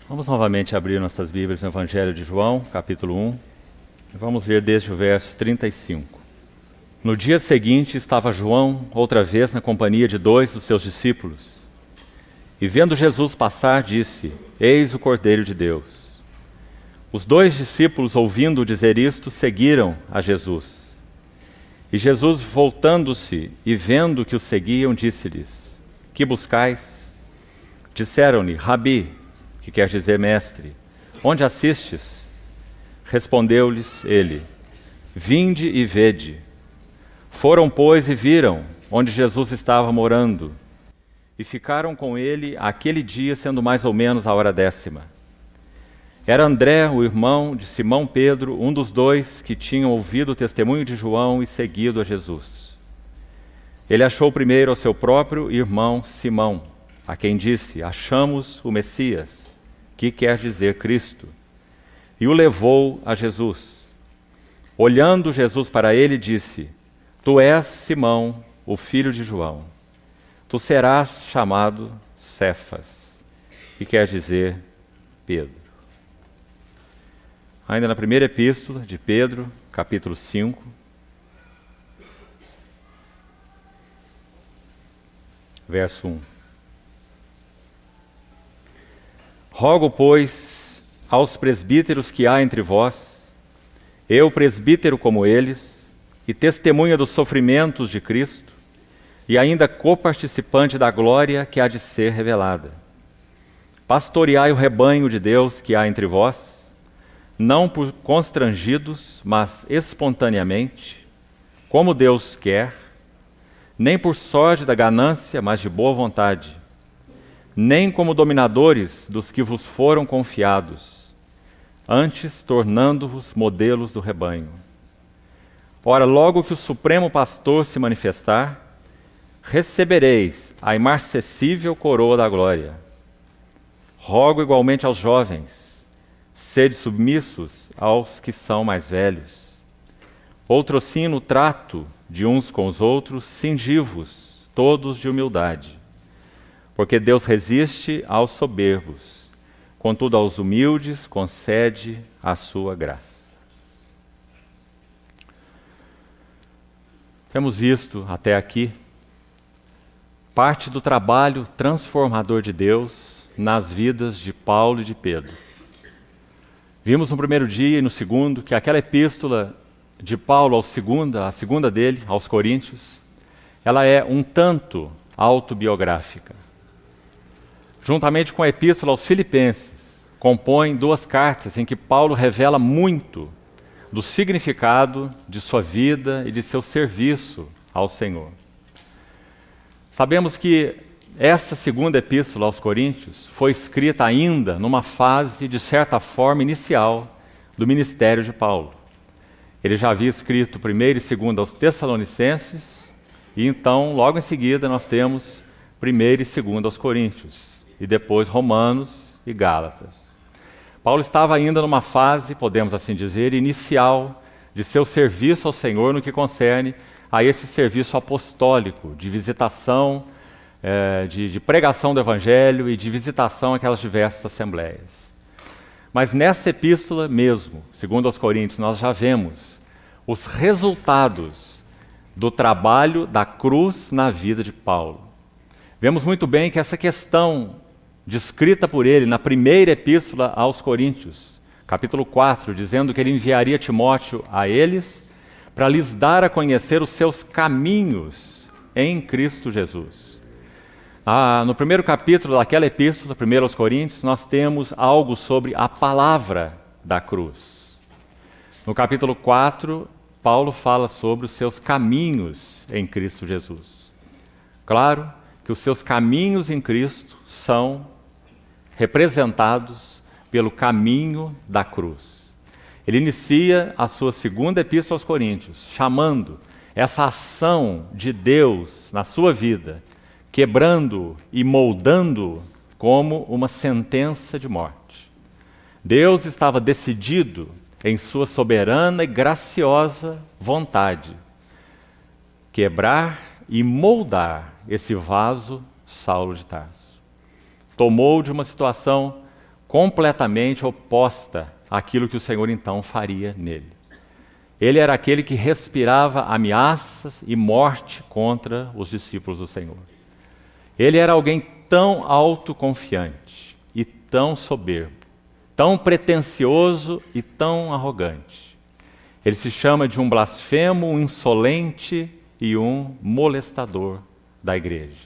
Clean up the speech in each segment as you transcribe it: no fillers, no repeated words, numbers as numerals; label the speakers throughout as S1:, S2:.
S1: Vamos novamente abrir nossas Bíblias no Evangelho de João, capítulo 1, e vamos ler desde o verso 35. No dia seguinte estava João outra vez na companhia de 2 dos seus discípulos, e vendo Jesus passar, disse: Eis o Cordeiro de Deus. Os 2 discípulos, ouvindo dizer isto, seguiram a Jesus. E Jesus, voltando-se e vendo que os seguiam, disse-lhes: Que buscais? Disseram-lhe: Rabi, que quer dizer mestre, onde assistes? Respondeu-lhes ele: Vinde e vede. Foram, pois, e viram onde Jesus estava morando, e ficaram com ele aquele dia, sendo mais ou menos a hora 10ª. Era André, o irmão de Simão Pedro, um dos 2 que tinham ouvido o testemunho de João e seguido a Jesus. Ele achou primeiro ao seu próprio irmão Simão, a quem disse: Achamos o Messias, que quer dizer Cristo, e o levou a Jesus. Olhando Jesus para ele, disse: Tu és Simão, o filho de João. Tu serás chamado Cefas, que quer dizer Pedro. Ainda na primeira epístola de Pedro, capítulo 5, verso 1. Rogo, pois, aos presbíteros que há entre vós, eu, presbítero como eles, e testemunha dos sofrimentos de Cristo, e ainda coparticipante da glória que há de ser revelada. Pastoreai o rebanho de Deus que há entre vós, não por constrangidos, mas espontaneamente, como Deus quer, nem por sorte da ganância, mas de boa vontade, nem como dominadores dos que vos foram confiados, antes tornando-vos modelos do rebanho. Ora, logo que o Supremo Pastor se manifestar, recebereis a imarcessível coroa da glória. Rogo igualmente aos jovens: sede submissos aos que são mais velhos. Outrossim, no trato de uns com os outros, cingi-vos todos de humildade. Porque Deus resiste aos soberbos, contudo aos humildes concede a sua graça. Temos visto até aqui parte do trabalho transformador de Deus nas vidas de Paulo e de Pedro. Vimos no primeiro dia e no segundo que aquela epístola de Paulo, a segunda dele, aos Coríntios, ela é um tanto autobiográfica. Juntamente com a epístola aos Filipenses, compõem 2 cartas em que Paulo revela muito do significado de sua vida e de seu serviço ao Senhor. Sabemos que essa segunda epístola aos Coríntios foi escrita ainda numa fase, de certa forma, inicial do ministério de Paulo. Ele já havia escrito 1º e 2º aos Tessalonicenses, e então, logo em seguida, nós temos 1º e 2º aos Coríntios, e depois Romanos e Gálatas. Paulo estava ainda numa fase, podemos assim dizer, inicial de seu serviço ao Senhor no que concerne a esse serviço apostólico, de visitação, de pregação do Evangelho e de visitação àquelas diversas assembleias. Mas nessa epístola mesmo, segundo aos Coríntios, nós já vemos os resultados do trabalho da cruz na vida de Paulo. Vemos muito bem que essa questão descrita por ele na primeira epístola aos Coríntios, capítulo 4, dizendo que ele enviaria Timóteo a eles para lhes dar a conhecer os seus caminhos em Cristo Jesus. No primeiro capítulo daquela epístola, 1 aos Coríntios, nós temos algo sobre a palavra da cruz. No capítulo 4, Paulo fala sobre os seus caminhos em Cristo Jesus. Claro que os seus caminhos em Cristo são representados pelo caminho da cruz. Ele inicia a sua segunda epístola aos Coríntios, chamando essa ação de Deus na sua vida, quebrando e moldando como uma sentença de morte. Deus estava decidido, em sua soberana e graciosa vontade, quebrar e moldar esse vaso Saulo de Tarso. Tomou de uma situação completamente oposta àquilo que o Senhor então faria nele. Ele era aquele que respirava ameaças e morte contra os discípulos do Senhor. Ele era alguém tão autoconfiante e tão soberbo, tão pretensioso e tão arrogante. Ele se chama de um blasfemo, um insolente e um molestador da igreja.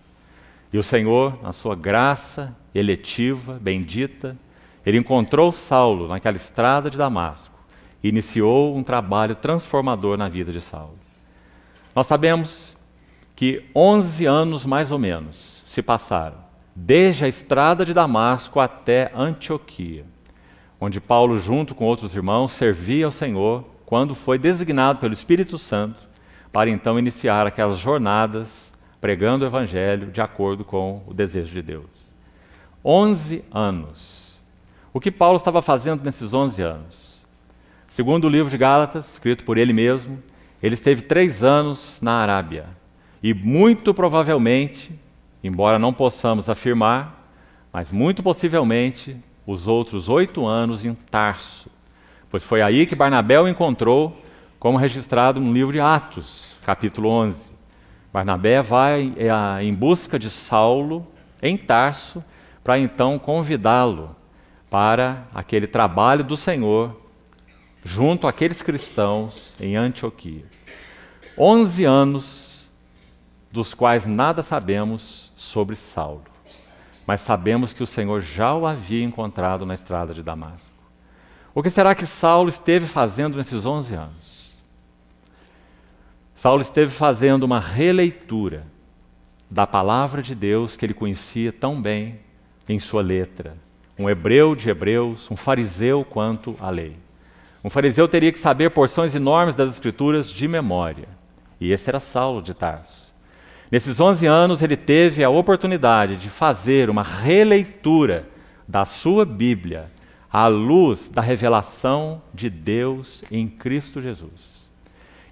S1: E o Senhor, na sua graça eletiva, bendita, ele encontrou Saulo naquela estrada de Damasco e iniciou um trabalho transformador na vida de Saulo. Nós sabemos que 11 anos mais ou menos se passaram, desde a estrada de Damasco até Antioquia, onde Paulo, junto com outros irmãos, servia ao Senhor quando foi designado pelo Espírito Santo para então iniciar aquelas jornadas pregando o Evangelho de acordo com o desejo de Deus. 11 anos. O que Paulo estava fazendo nesses 11 anos? Segundo o livro de Gálatas, escrito por ele mesmo, ele esteve 3 anos na Arábia. E muito provavelmente, embora não possamos afirmar, mas muito possivelmente, os outros 8 anos em Tarso. Pois foi aí que Barnabé o encontrou, como registrado no livro de Atos, capítulo 11. Barnabé vai em busca de Saulo em Tarso para então convidá-lo para aquele trabalho do Senhor junto àqueles cristãos em Antioquia. 11 anos dos quais nada sabemos sobre Saulo, mas sabemos que o Senhor já o havia encontrado na estrada de Damasco. O que será que Saulo esteve fazendo nesses 11 anos? Saulo esteve fazendo uma releitura da palavra de Deus que ele conhecia tão bem em sua letra. Um hebreu de hebreus, um fariseu quanto à lei. Um fariseu teria que saber porções enormes das Escrituras de memória. E esse era Saulo de Tarso. Nesses 11 anos ele teve a oportunidade de fazer uma releitura da sua Bíblia à luz da revelação de Deus em Cristo Jesus.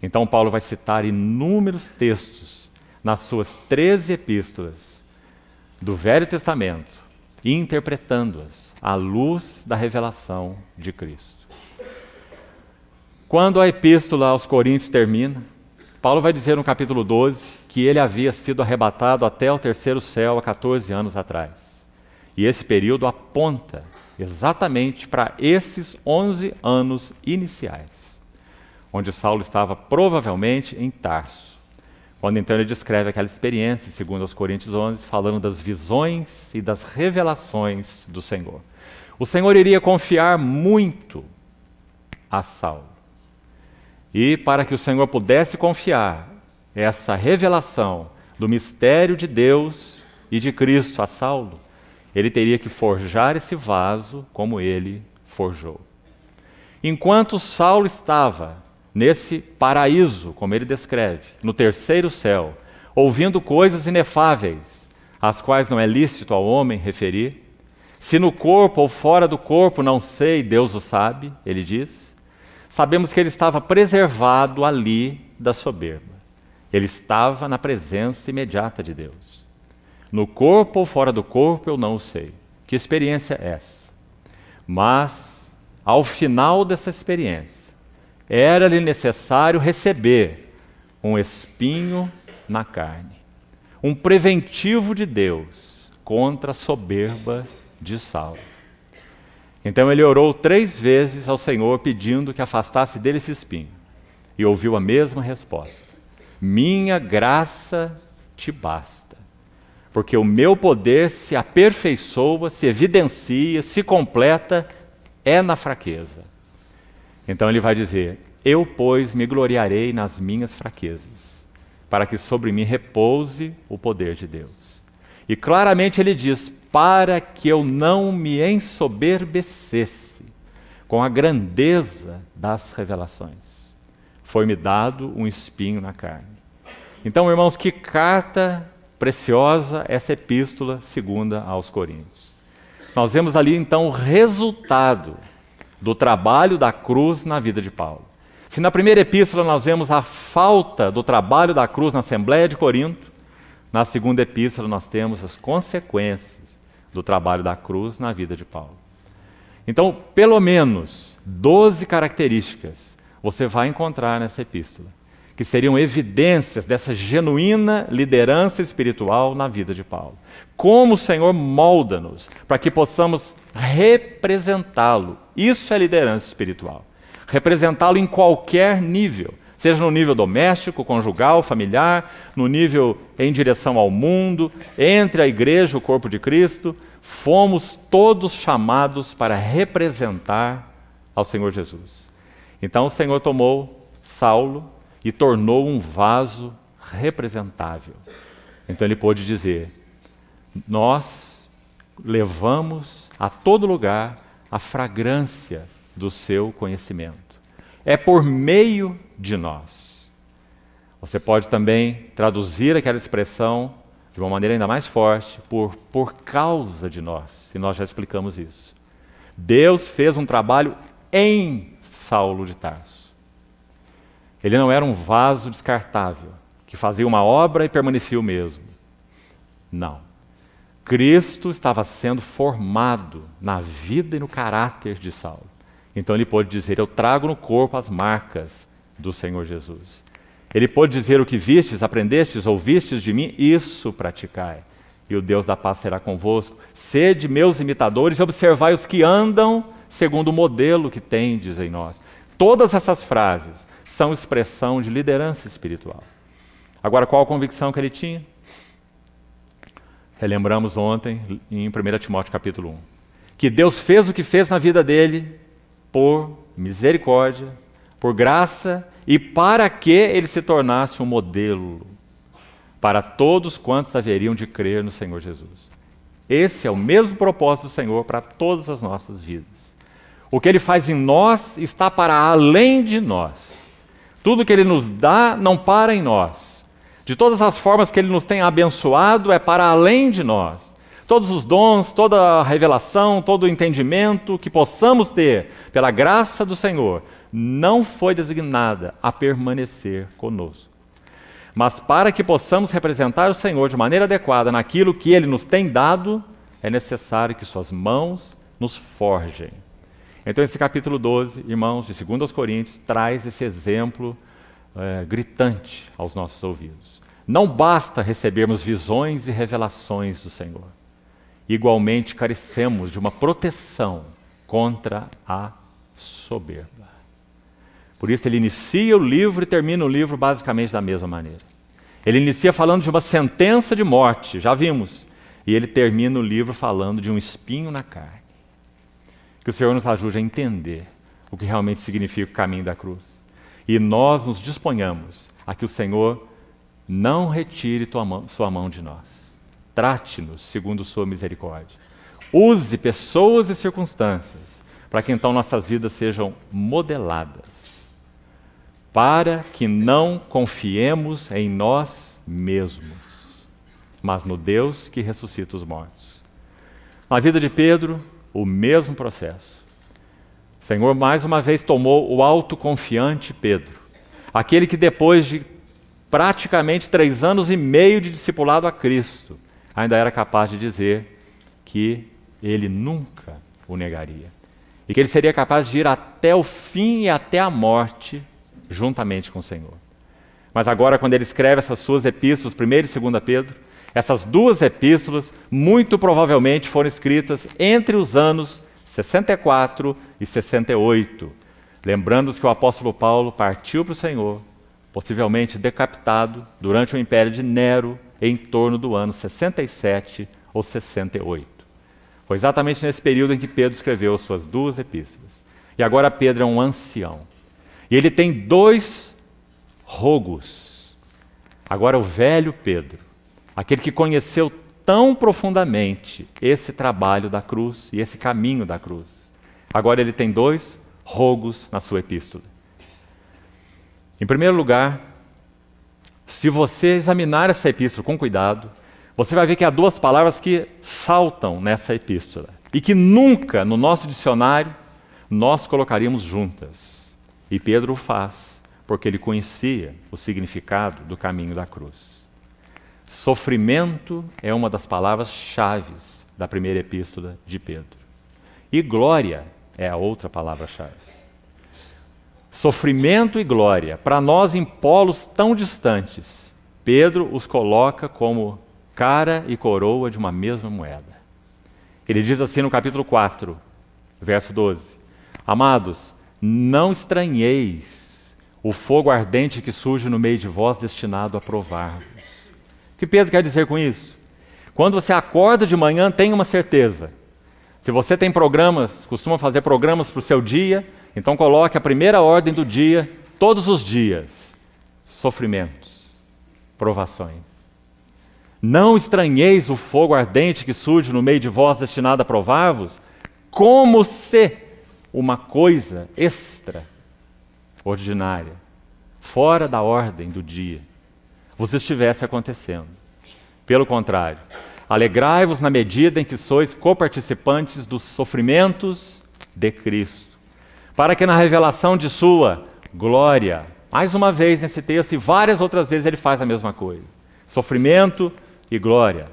S1: Então Paulo vai citar inúmeros textos nas suas 13 epístolas do Velho Testamento, interpretando-as à luz da revelação de Cristo. Quando a epístola aos Coríntios termina, Paulo vai dizer no capítulo 12 que ele havia sido arrebatado até o terceiro céu há 14 anos atrás. E esse período aponta exatamente para esses 11 anos iniciais, onde Saulo estava provavelmente em Tarso, quando então ele descreve aquela experiência, segundo aos Coríntios 11, falando das visões e das revelações do Senhor. O Senhor iria confiar muito a Saulo. E para que o Senhor pudesse confiar essa revelação do mistério de Deus e de Cristo a Saulo, ele teria que forjar esse vaso como ele forjou. Enquanto Saulo estava nesse paraíso, como ele descreve, no terceiro céu, ouvindo coisas inefáveis, às quais não é lícito ao homem referir, se no corpo ou fora do corpo não sei, Deus o sabe, ele diz, sabemos que ele estava preservado ali da soberba. Ele estava na presença imediata de Deus. No corpo ou fora do corpo eu não o sei. Que experiência é essa? Mas, ao final dessa experiência, era-lhe necessário receber um espinho na carne, um preventivo de Deus contra a soberba de Saulo. Então ele orou 3 vezes ao Senhor pedindo que afastasse dele esse espinho, e ouviu a mesma resposta: minha graça te basta, porque o meu poder se aperfeiçoa, se evidencia, se completa, é na fraqueza. Então ele vai dizer: eu, pois, me gloriarei nas minhas fraquezas, para que sobre mim repouse o poder de Deus. E claramente ele diz: para que eu não me ensoberbecesse com a grandeza das revelações, foi-me dado um espinho na carne. Então, irmãos, que carta preciosa essa epístola segunda aos Coríntios. Nós vemos ali, então, o resultado do trabalho da cruz na vida de Paulo. Se na primeira epístola nós vemos a falta do trabalho da cruz na Assembleia de Corinto, na segunda epístola nós temos as consequências do trabalho da cruz na vida de Paulo. Então, pelo menos 12 características você vai encontrar nessa epístola, que seriam evidências dessa genuína liderança espiritual na vida de Paulo. Como o Senhor molda-nos para que possamos representá-lo. Isso é liderança espiritual. Representá-lo em qualquer nível, seja no nível doméstico, conjugal, familiar, no nível em direção ao mundo, entre a igreja e o corpo de Cristo. Fomos todos chamados para representar ao Senhor Jesus. Então o Senhor tomou Saulo e tornou um vaso representável. Então ele pôde dizer: nós levamos a todo lugar a fragrância do seu conhecimento. É por meio de nós. Você pode também traduzir aquela expressão de uma maneira ainda mais forte, por causa de nós, e nós já explicamos isso. Deus fez um trabalho em Saulo de Tarso. Ele não era um vaso descartável, que fazia uma obra e permanecia o mesmo. Não. Cristo estava sendo formado na vida e no caráter de Saulo. Então ele pôde dizer: eu trago no corpo as marcas do Senhor Jesus. Ele pôde dizer: o que vistes, aprendestes, ouvistes de mim, isso praticai. E o Deus da paz será convosco. Sede meus imitadores e observai os que andam segundo o modelo que tendes em nós. Todas essas frases são expressão de liderança espiritual. Agora, qual a convicção que ele tinha? Relembramos ontem em 1 Timóteo capítulo 1. Que Deus fez o que fez na vida dele por misericórdia, por graça e para que ele se tornasse um modelo para todos quantos haveriam de crer no Senhor Jesus. Esse é o mesmo propósito do Senhor para todas as nossas vidas. O que ele faz em nós está para além de nós. Tudo que ele nos dá não para em nós. De todas as formas que ele nos tem abençoado é para além de nós. Todos os dons, toda a revelação, todo o entendimento que possamos ter pela graça do Senhor não foi designada a permanecer conosco. Mas para que possamos representar o Senhor de maneira adequada naquilo que Ele nos tem dado, é necessário que suas mãos nos forjem. Então esse capítulo 12, irmãos, de 2 Coríntios, traz esse exemplo gritante aos nossos ouvidos. Não basta recebermos visões e revelações do Senhor. Igualmente carecemos de uma proteção contra a soberba. Por isso ele inicia o livro e termina o livro basicamente da mesma maneira. Ele inicia falando de uma sentença de morte, já vimos. E ele termina o livro falando de um espinho na carne. Que o Senhor nos ajude a entender o que realmente significa o caminho da cruz. E nós nos disponhamos a que o Senhor não retire sua mão de nós. Trate-nos segundo sua misericórdia. Use pessoas e circunstâncias para que então nossas vidas sejam modeladas, para que não confiemos em nós mesmos, mas no Deus que ressuscita os mortos. Na vida de Pedro, o mesmo processo. O Senhor mais uma vez tomou o autoconfiante Pedro, aquele que depois de praticamente 3 anos e meio de discipulado a Cristo, ainda era capaz de dizer que ele nunca o negaria. E que ele seria capaz de ir até o fim e até a morte juntamente com o Senhor. Mas agora, quando ele escreve essas suas epístolas, 1 e 2 Pedro, essas 2 epístolas muito provavelmente foram escritas entre os anos 64 e 68. Lembrando-nos que o apóstolo Paulo partiu para o Senhor, possivelmente decapitado durante o império de Nero, em torno do ano 67 ou 68. Foi exatamente nesse período em que Pedro escreveu suas 2 epístolas. E agora Pedro é um ancião. E ele tem 2 rogos. Agora o velho Pedro, aquele que conheceu tão profundamente esse trabalho da cruz e esse caminho da cruz. Agora ele tem 2 rogos na sua epístola. Em primeiro lugar, se você examinar essa epístola com cuidado, você vai ver que há 2 palavras que saltam nessa epístola e que nunca no nosso dicionário nós colocaríamos juntas. E Pedro o faz, porque ele conhecia o significado do caminho da cruz. Sofrimento é uma das palavras-chave da primeira epístola de Pedro. E glória é a outra palavra-chave. Sofrimento e glória, para nós em polos tão distantes, Pedro os coloca como cara e coroa de uma mesma moeda. Ele diz assim no capítulo 4, verso 12: Amados, não estranheis o fogo ardente que surge no meio de vós, destinado a provar-vos. O que Pedro quer dizer com isso? Quando você acorda de manhã, tenha uma certeza. Se você tem programas, costuma fazer programas para o seu dia, então coloque a primeira ordem do dia, todos os dias: sofrimentos, provações. Não estranheis o fogo ardente que surge no meio de vós, destinado a provar-vos, como se uma coisa extraordinária, fora da ordem do dia, vos estivesse acontecendo. Pelo contrário, alegrai-vos na medida em que sois coparticipantes dos sofrimentos de Cristo, para que na revelação de sua glória, mais uma vez nesse texto e várias outras vezes ele faz a mesma coisa, sofrimento e glória.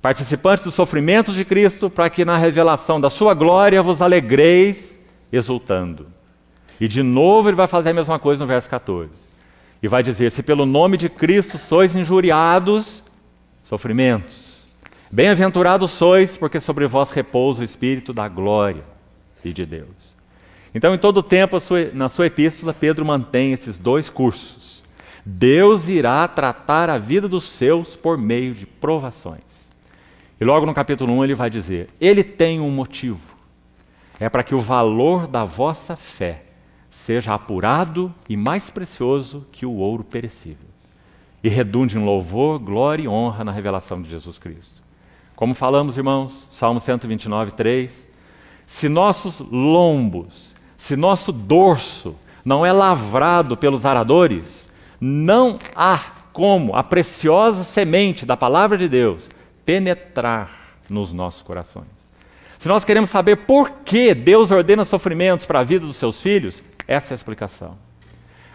S1: Participantes dos sofrimentos de Cristo, para que na revelação da sua glória vos alegreis exultando. E de novo ele vai fazer a mesma coisa no verso 14. E vai dizer: se pelo nome de Cristo sois injuriados, sofrimentos. Bem-aventurados sois, porque sobre vós repousa o Espírito da glória e de Deus. Então, em todo o tempo, na sua epístola, Pedro mantém esses dois cursos. Deus irá tratar a vida dos seus por meio de provações. E logo no capítulo 1 ele vai dizer: ele tem um motivo. É para que o valor da vossa fé seja apurado e mais precioso que o ouro perecível, e redunde em louvor, glória e honra na revelação de Jesus Cristo. Como falamos, irmãos, Salmo 129, 3, se nossos lombos, se nosso dorso não é lavrado pelos aradores, não há como a preciosa semente da palavra de Deus penetrar nos nossos corações. Se nós queremos saber por que Deus ordena sofrimentos para a vida dos seus filhos, essa é a explicação.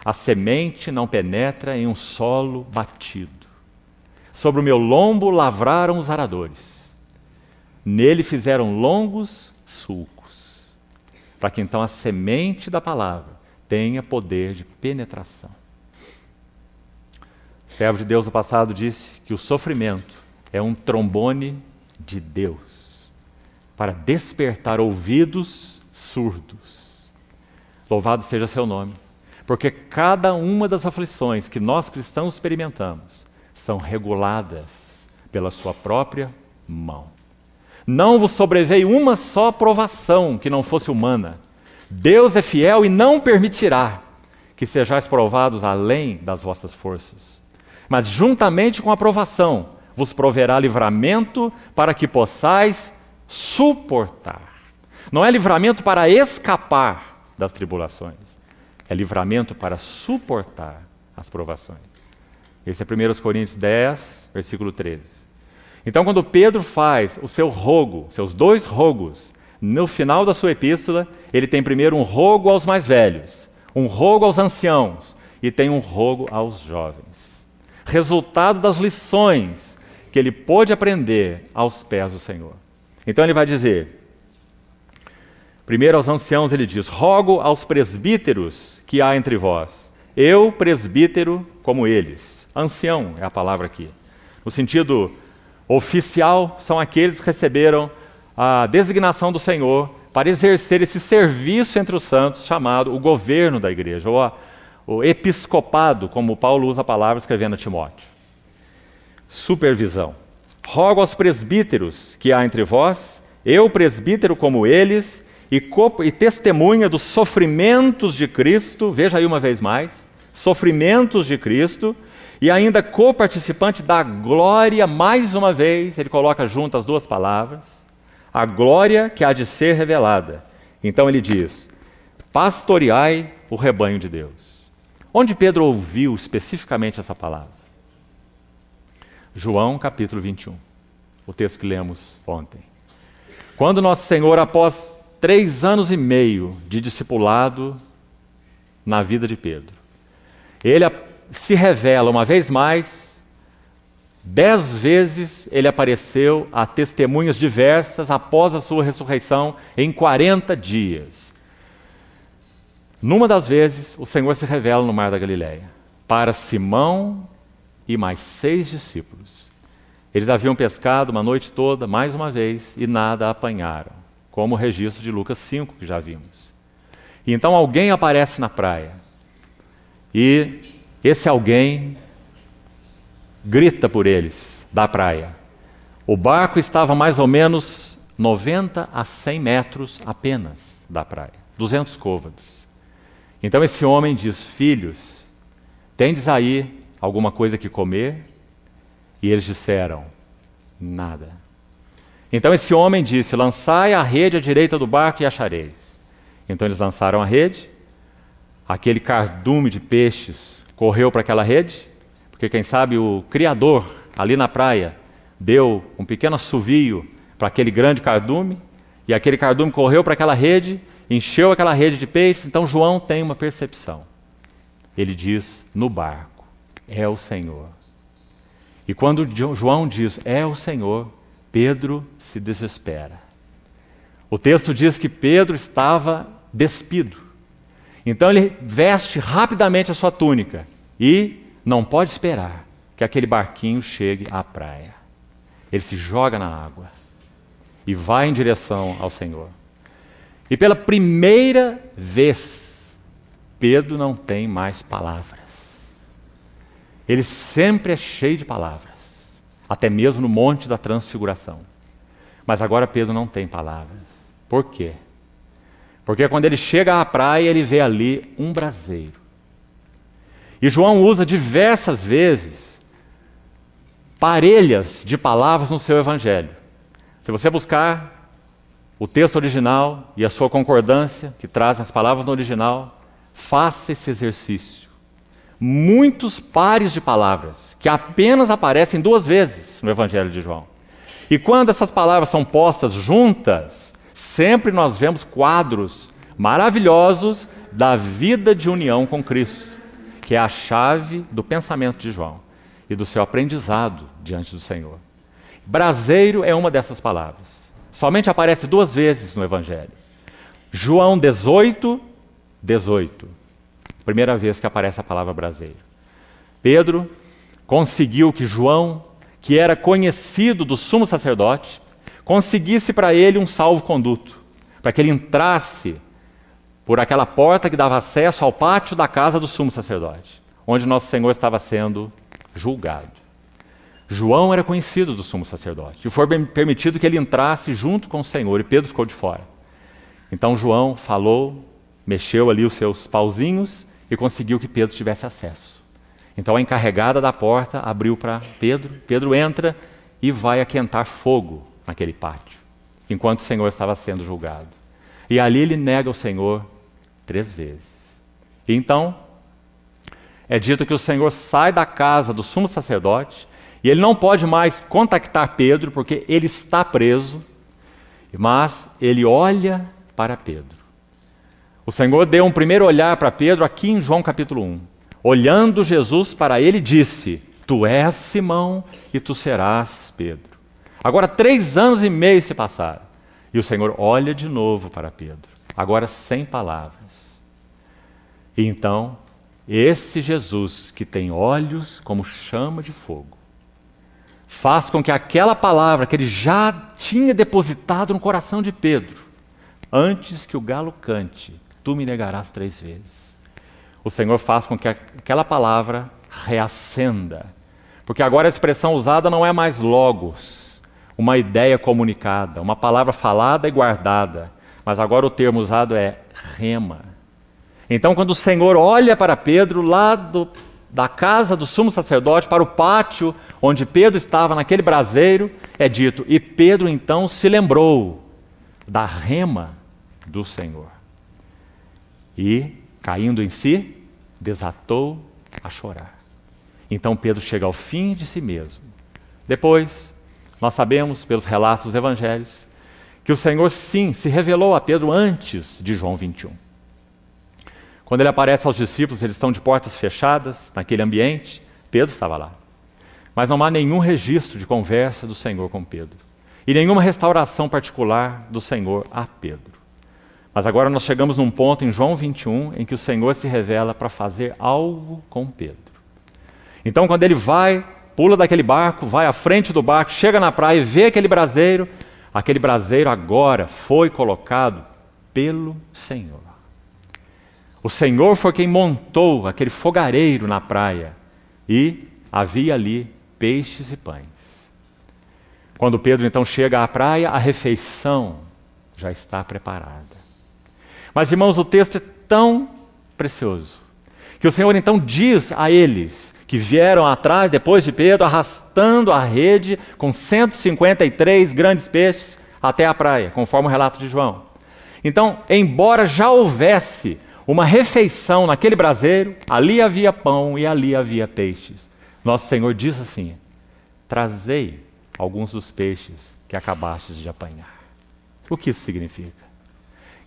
S1: A semente não penetra em um solo batido. Sobre o meu lombo lavraram os aradores. Nele fizeram longos sulcos, para que então a semente da palavra tenha poder de penetração. O servo de Deus do passado disse que o sofrimento é um trombone de Deus para despertar ouvidos surdos. Louvado seja seu nome, porque cada uma das aflições que nós cristãos experimentamos são reguladas pela sua própria mão. Não vos sobreveio uma só provação que não fosse humana. Deus é fiel e não permitirá que sejais provados além das vossas forças. Mas juntamente com a provação vos proverá livramento para que possais suportar. Não é livramento para escapar das tribulações, é livramento para suportar as provações. Esse é 1 Coríntios 10, versículo 13. Então, quando Pedro faz o seu rogo, seus dois rogos, no final da sua epístola, ele tem primeiro um rogo aos mais velhos, um rogo aos anciãos e tem um rogo aos jovens. Resultado das lições que ele pôde aprender aos pés do Senhor. Então ele vai dizer, primeiro aos anciãos ele diz: rogo aos presbíteros que há entre vós, eu presbítero como eles. Ancião é a palavra aqui. No sentido oficial, são aqueles que receberam a designação do Senhor para exercer esse serviço entre os santos, chamado o governo da igreja, ou o episcopado, como Paulo usa a palavra escrevendo a Timóteo. Supervisão. Rogo aos presbíteros que há entre vós, eu presbítero como eles, e testemunha dos sofrimentos de Cristo, veja aí uma vez mais, sofrimentos de Cristo, e ainda coparticipante da glória, mais uma vez, ele coloca junto as duas palavras, a glória que há de ser revelada. Então ele diz: pastoreai o rebanho de Deus. Onde Pedro ouviu especificamente essa palavra? João capítulo 21, o texto que lemos ontem. Quando nosso Senhor, após 3 anos e meio de discipulado na vida de Pedro, ele se revela uma vez mais 10 vezes ele apareceu a testemunhas diversas após a sua ressurreição em 40 dias. Numa das vezes, o Senhor se revela no Mar da Galileia para Simão e mais 6 discípulos. Eles haviam pescado uma noite toda, mais uma vez, e nada apanharam, como o registro de Lucas 5, que já vimos. E então alguém aparece na praia, e esse alguém grita por eles, da praia. O barco estava mais ou menos 90 a 100 metros apenas da praia, 200 côvados. Então esse homem diz: filhos, tendes aí alguma coisa que comer? E eles disseram: nada. Então esse homem disse: lançai a rede à direita do barco e achareis. Então eles lançaram a rede, aquele cardume de peixes correu para aquela rede, porque quem sabe o Criador, ali na praia, deu um pequeno assovio para aquele grande cardume, e aquele cardume correu para aquela rede, encheu aquela rede de peixes. Então João tem uma percepção. Ele diz: no barco, é o Senhor. E quando João diz: é o Senhor, Pedro se desespera. O texto diz que Pedro estava despido. Então ele veste rapidamente a sua túnica e não pode esperar que aquele barquinho chegue à praia. Ele se joga na água e vai em direção ao Senhor. E pela primeira vez, Pedro não tem mais palavras. Ele sempre é cheio de palavras, até mesmo no Monte da Transfiguração. Mas agora Pedro não tem palavras. Por quê? Porque quando ele chega à praia, ele vê ali um braseiro. E João usa diversas vezes parelhas de palavras no seu evangelho. Se você buscar o texto original e a sua concordância, que traz as palavras no original, faça esse exercício. Muitos pares de palavras, que apenas aparecem 2 vezes no evangelho de João. E quando essas palavras são postas juntas, sempre nós vemos quadros maravilhosos da vida de união com Cristo, que é a chave do pensamento de João e do seu aprendizado diante do Senhor. Braseiro é uma dessas palavras. Somente aparece 2 vezes no Evangelho. João 18, 18. Primeira vez que aparece a palavra braseiro. Pedro conseguiu que João, que era conhecido do sumo sacerdote, conseguisse para ele um salvo-conduto, para que ele entrasse por aquela porta que dava acesso ao pátio da casa do sumo sacerdote, onde nosso Senhor estava sendo julgado. João era conhecido do sumo sacerdote, e foi permitido que ele entrasse junto com o Senhor, e Pedro ficou de fora. Então João falou, mexeu ali os seus pauzinhos, e conseguiu que Pedro tivesse acesso. Então a encarregada da porta abriu para Pedro, Pedro entra e vai aquentar fogo naquele pátio, enquanto o Senhor estava sendo julgado. E ali ele nega o Senhor 3 vezes. E então, é dito que o Senhor sai da casa do sumo sacerdote e ele não pode mais contactar Pedro porque ele está preso, mas ele olha para Pedro. O Senhor deu um primeiro olhar para Pedro aqui em João capítulo 1. Olhando Jesus para ele, disse: tu és Simão e tu serás Pedro. Agora 3 anos e meio se passaram. E o Senhor olha de novo para Pedro, agora sem palavras. E então, esse Jesus que tem olhos como chama de fogo, faz com que aquela palavra que ele já tinha depositado no coração de Pedro, antes que o galo cante, tu me negarás 3 vezes. O Senhor faz com que aquela palavra reacenda, porque agora a expressão usada não é mais logos, uma ideia comunicada, uma palavra falada e guardada, mas agora o termo usado é rema. Então, quando o Senhor olha para Pedro, lá da casa do sumo sacerdote, para o pátio onde Pedro estava naquele braseiro, é dito: e Pedro então se lembrou da rema do Senhor. E, caindo em si, desatou a chorar. Então Pedro chega ao fim de si mesmo. Depois, nós sabemos pelos relatos dos evangelhos que o Senhor sim se revelou a Pedro antes de João 21. Quando ele aparece aos discípulos, eles estão de portas fechadas naquele ambiente, Pedro estava lá. Mas não há nenhum registro de conversa do Senhor com Pedro. E nenhuma restauração particular do Senhor a Pedro. Mas agora nós chegamos num ponto em João 21 em que o Senhor se revela para fazer algo com Pedro. Então quando ele vai, pula daquele barco, vai à frente do barco, chega na praia e vê aquele braseiro agora foi colocado pelo Senhor. O Senhor foi quem montou aquele fogareiro na praia e havia ali peixes e pães. Quando Pedro então chega à praia, a refeição já está preparada. Mas, irmãos, o texto é tão precioso que o Senhor então diz a eles que vieram atrás, depois de Pedro, arrastando a rede com 153 grandes peixes até a praia, conforme o relato de João. Então, embora já houvesse uma refeição naquele braseiro, ali havia pão e ali havia peixes. Nosso Senhor diz assim: trazei alguns dos peixes que acabastes de apanhar. O que isso significa?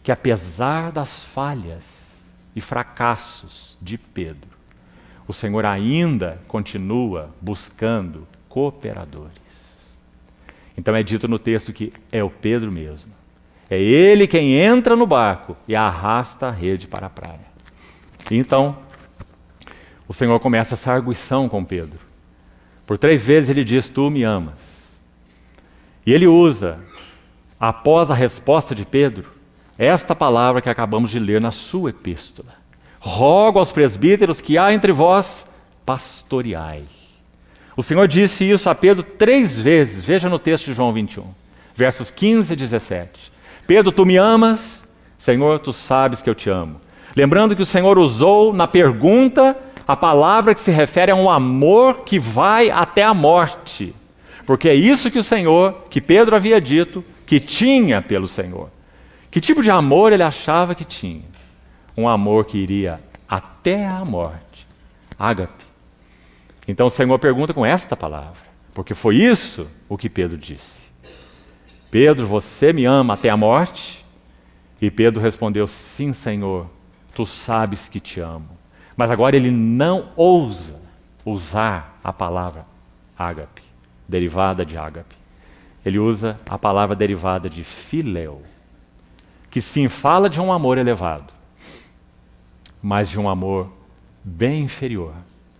S1: Que apesar das falhas e fracassos de Pedro, o Senhor ainda continua buscando cooperadores. Então é dito no texto que é o Pedro mesmo. É ele quem entra no barco e arrasta a rede para a praia. E então, o Senhor começa essa arguição com Pedro. Por 3 vezes ele diz: tu me amas. E ele usa, após a resposta de Pedro, esta palavra que acabamos de ler na sua epístola: rogo aos presbíteros que há entre vós pastoreai. O Senhor disse isso a Pedro 3 vezes, veja no texto de João 21, versos 15 e 17. Pedro, tu me amas? Senhor, tu sabes que eu te amo. Lembrando que o Senhor usou na pergunta a palavra que se refere a um amor que vai até a morte. Porque é isso que o Senhor, que Pedro havia dito, que tinha pelo Senhor. Que tipo de amor ele achava que tinha? Um amor que iria até a morte. Ágape. Então o Senhor pergunta com esta palavra, porque foi isso o que Pedro disse. Pedro, você me ama até a morte? E Pedro respondeu: sim, Senhor, tu sabes que te amo. Mas agora ele não ousa usar a palavra ágape, derivada de ágape. Ele usa a palavra derivada de filéu, que sim fala de um amor elevado, mas de um amor bem inferior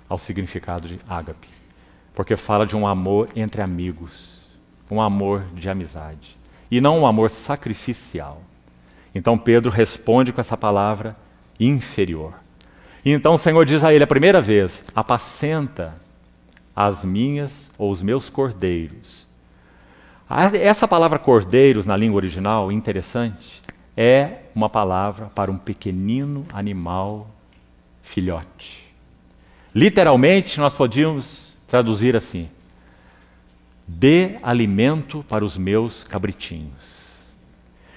S1: ao significado de ágape, porque fala de um amor entre amigos, um amor de amizade, e não um amor sacrificial. Então Pedro responde com essa palavra inferior. E então o Senhor diz a ele a primeira vez: apacenta as minhas ou os meus cordeiros. Essa palavra cordeiros na língua original, interessante, é uma palavra para um pequenino animal filhote. Literalmente nós podíamos traduzir assim: dê alimento para os meus cabritinhos.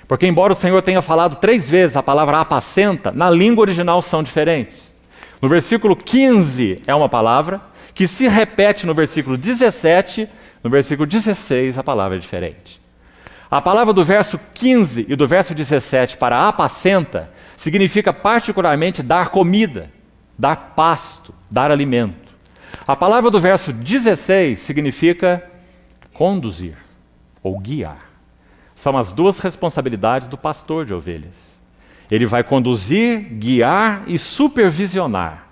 S1: Porque embora o Senhor tenha falado 3 vezes a palavra apacenta, na língua original são diferentes. No versículo 15 é uma palavra que se repete no versículo 17, no versículo 16 a palavra é diferente. A palavra do verso 15 e do verso 17 para apacenta significa particularmente dar comida, dar pasto, dar alimento. A palavra do verso 16 significa conduzir ou guiar. São as 2 responsabilidades do pastor de ovelhas. Ele vai conduzir, guiar e supervisionar.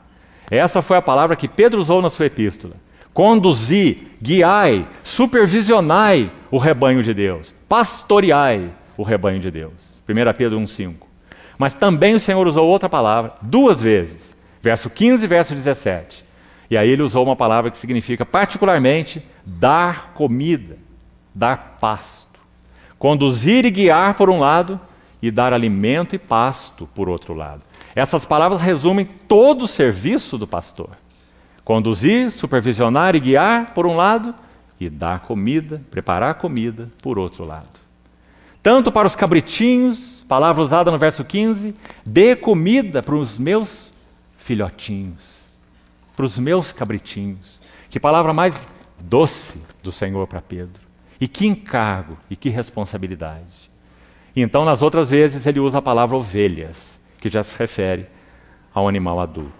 S1: Essa foi a palavra que Pedro usou na sua epístola. Conduzir, guiai, supervisionai o rebanho de Deus. Pastoreai o rebanho de Deus. 1 Pedro 1,5. Mas também o Senhor usou outra palavra 2 vezes. Verso 15 e verso 17. E aí ele usou uma palavra que significa particularmente dar comida, dar pasto. Conduzir e guiar por um lado e dar alimento e pasto por outro lado. Essas palavras resumem todo o serviço do pastor. Conduzir, supervisionar e guiar por um lado e dar comida, preparar comida por outro lado. Tanto para os cabritinhos, palavra usada no verso 15, dê comida para os meus filhotinhos, para os meus cabritinhos. Que palavra mais doce do Senhor para Pedro. E que encargo e que responsabilidade. E então, nas outras vezes, ele usa a palavra ovelhas, que já se refere a um animal adulto.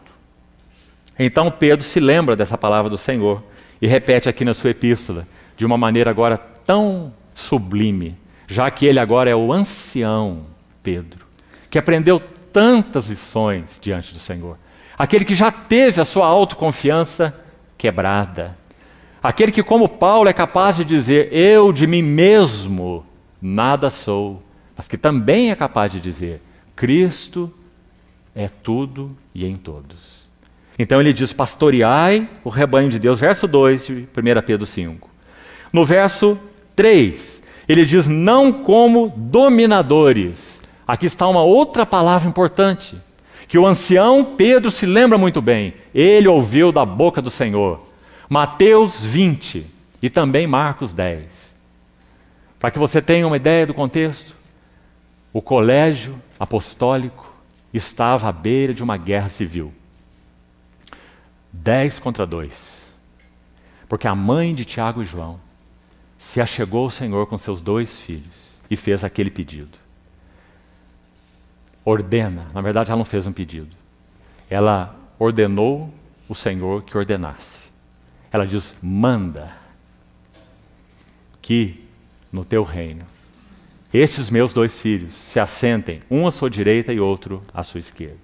S1: Então Pedro se lembra dessa palavra do Senhor E repete aqui na sua epístola, de uma maneira agora tão sublime, já que ele agora é o ancião Pedro, que aprendeu tantas lições diante do Senhor. Aquele que já teve a sua autoconfiança quebrada. Aquele que, como Paulo, é capaz de dizer, eu de mim mesmo nada sou, mas que também é capaz de dizer, Cristo é tudo e em todos. Então ele diz, pastoreai o rebanho de Deus, verso 2 de 1 Pedro 5. No verso 3, ele diz, não como dominadores. Aqui está uma outra palavra importante, que o ancião Pedro se lembra muito bem. Ele ouviu da boca do Senhor. Mateus 20 e também Marcos 10. Para que você tenha uma ideia do contexto, o colégio apostólico estava à beira de uma guerra civil. 10 contra 2. Porque a mãe de Tiago e João se achegou ao Senhor com seus 2 filhos e fez aquele pedido. Ordena, na verdade ela não fez um pedido. Ela ordenou o Senhor que ordenasse. Ela diz, manda que no teu reino estes meus 2 filhos se assentem, um à sua direita e outro à sua esquerda.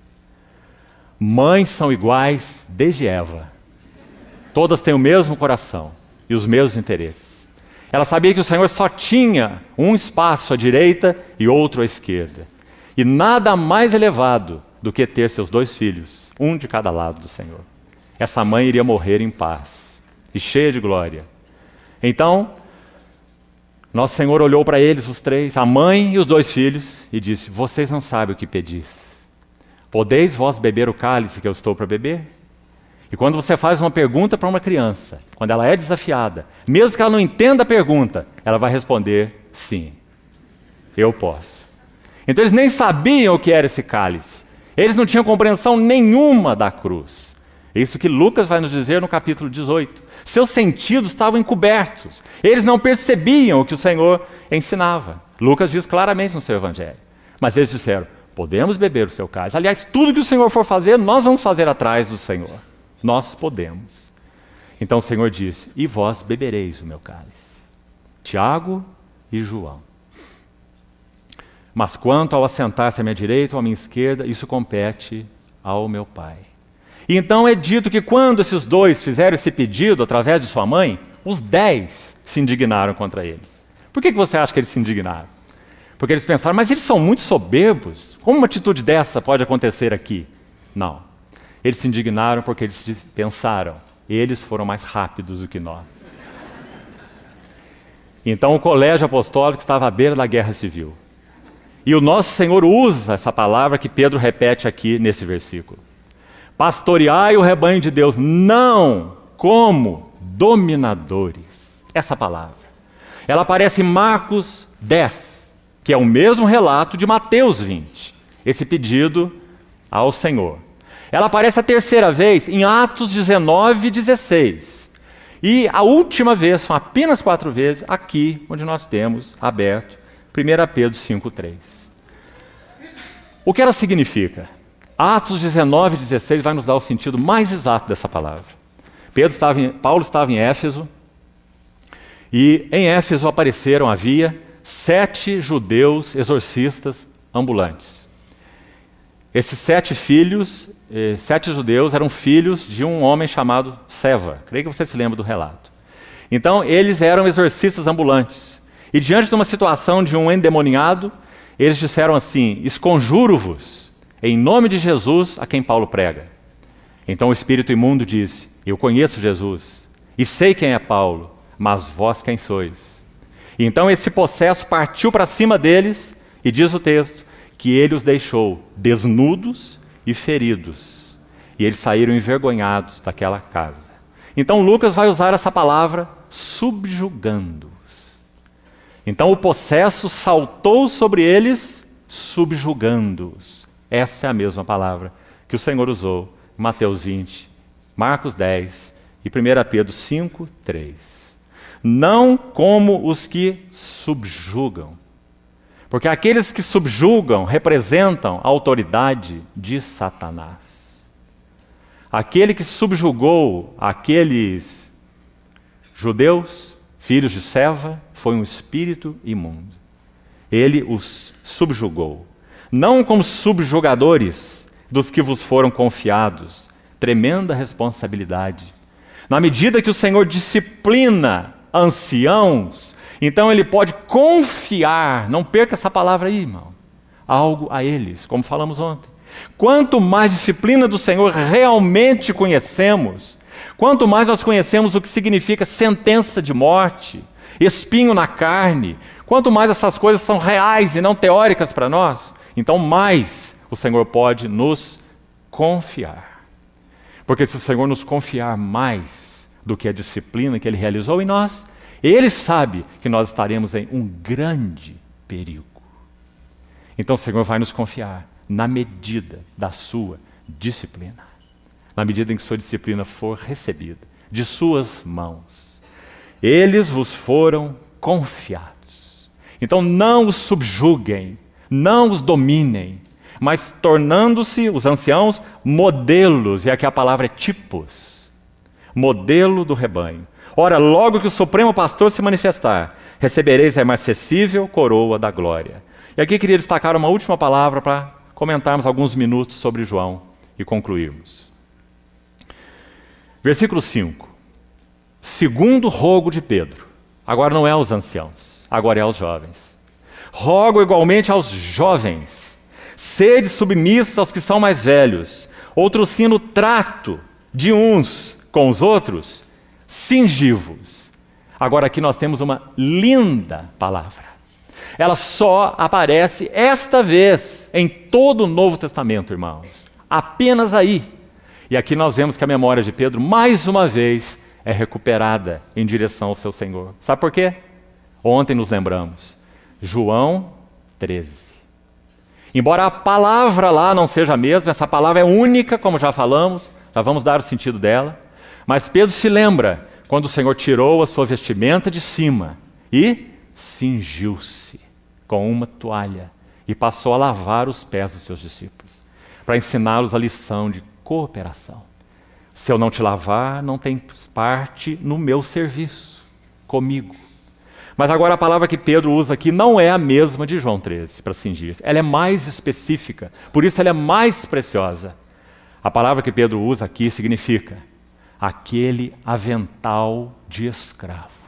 S1: Mães são iguais desde Eva. Todas têm o mesmo coração e os mesmos interesses. Ela sabia que o Senhor só tinha um espaço à direita e outro à esquerda. E nada mais elevado do que ter seus 2 filhos, um de cada lado do Senhor. Essa mãe iria morrer em paz e cheia de glória. Então, nosso Senhor olhou para eles, os 3, a mãe e os 2 filhos, e disse, vocês não sabem o que pedis. Podeis vós beber o cálice que eu estou para beber? E quando você faz uma pergunta para uma criança, quando ela é desafiada, mesmo que ela não entenda a pergunta, ela vai responder, sim, eu posso. Então eles nem sabiam o que era esse cálice. Eles não tinham compreensão nenhuma da cruz. É isso que Lucas vai nos dizer no capítulo 18. Seus sentidos estavam encobertos. Eles não percebiam o que o Senhor ensinava. Lucas diz claramente no seu evangelho. Mas eles disseram, podemos beber o seu cálice. Aliás, tudo que o Senhor for fazer, nós vamos fazer atrás do Senhor. Nós podemos. Então o Senhor disse, e vós bebereis o meu cálice. Tiago e João. Mas quanto ao assentar-se à minha direita ou à minha esquerda, isso compete ao meu Pai. E então é dito que quando esses 2 fizeram esse pedido através de sua mãe, os 10 se indignaram contra eles. Por que você acha que eles se indignaram? Porque eles pensaram, mas eles são muito soberbos. Como uma atitude dessa pode acontecer aqui? Não. Eles se indignaram porque eles pensaram, eles foram mais rápidos do que nós. Então o colégio apostólico estava à beira da guerra civil. E o nosso Senhor usa essa palavra que Pedro repete aqui nesse versículo. Pastoreai o rebanho de Deus, não como dominadores. Essa palavra. Ela aparece em Marcos 10, que é o mesmo relato de Mateus 20. Esse pedido ao Senhor. Ela aparece a terceira vez em Atos 19 e 16. E a última vez, são apenas 4 vezes, aqui onde nós temos aberto 1 Pedro 5,3. O que ela significa? Atos 19 e 16 vai nos dar o sentido mais exato dessa palavra. Paulo estava em Éfeso, e em Éfeso havia 7 judeus exorcistas ambulantes. Esses 7 filhos, 7 judeus, eram filhos de um homem chamado Seva. Creio que você se lembra do relato. Então, eles eram exorcistas ambulantes. E diante de uma situação de um endemoniado, eles disseram assim, esconjuro-vos, em nome de Jesus, a quem Paulo prega. Então o espírito imundo disse, eu conheço Jesus, e sei quem é Paulo, mas vós quem sois? E então esse possesso partiu para cima deles, e diz o texto, que ele os deixou desnudos e feridos. E eles saíram envergonhados daquela casa. Então Lucas vai usar essa palavra, subjugando-os. Então o possesso saltou sobre eles, subjugando-os. Essa é a mesma palavra que o Senhor usou em Mateus 20, Marcos 10 e 1 Pedro 5, 3. Não como os que subjugam. Porque aqueles que subjugam representam a autoridade de Satanás. Aquele que subjugou aqueles judeus, filhos de Seva, foi um espírito imundo. Ele os subjugou, não como subjugadores dos que vos foram confiados. Tremenda responsabilidade. Na medida que o Senhor disciplina anciãos, então Ele pode confiar, não perca essa palavra aí, irmão, algo a eles, como falamos ontem. Quanto mais disciplina do Senhor realmente conhecemos, quanto mais nós conhecemos o que significa sentença de morte, espinho na carne, quanto mais essas coisas são reais e não teóricas para nós, então mais o Senhor pode nos confiar. Porque se o Senhor nos confiar mais do que a disciplina que Ele realizou em nós, Ele sabe que nós estaremos em um grande perigo. Então o Senhor vai nos confiar na medida da sua disciplina. Na medida em que sua disciplina for recebida de suas mãos. Eles vos foram confiados. Então não os subjuguem, não os dominem, mas tornando-se os anciãos modelos, e aqui a palavra é tipos, modelo do rebanho. Ora, logo que o Supremo Pastor se manifestar, recebereis a imarcessível coroa da glória. E aqui queria destacar uma última palavra para comentarmos alguns minutos sobre João e concluirmos. Versículo 5. Segundo rogo de Pedro, agora não é aos anciãos, agora é aos jovens. Rogo igualmente aos jovens, sede submissos aos que são mais velhos, outro sino trato de uns com os outros, cingi-vos. Agora aqui nós temos uma linda palavra. Ela só aparece esta vez em todo o Novo Testamento, irmãos. Apenas aí. E aqui nós vemos que a memória de Pedro, mais uma vez, é recuperada em direção ao seu Senhor. Sabe por quê? Ontem nos lembramos. João 13. Embora a palavra lá não seja a mesma, essa palavra é única, como já falamos, já vamos dar o sentido dela. Mas Pedro se lembra quando o Senhor tirou a sua vestimenta de cima e cingiu-se com uma toalha e passou a lavar os pés dos seus discípulos, para ensiná-los a lição de cooperação. Se eu não te lavar, não tem parte no meu serviço, comigo. Mas agora a palavra que Pedro usa aqui não é a mesma de João 13, para cingir. Ela é mais específica, por isso ela é mais preciosa. A palavra que Pedro usa aqui significa aquele avental de escravo.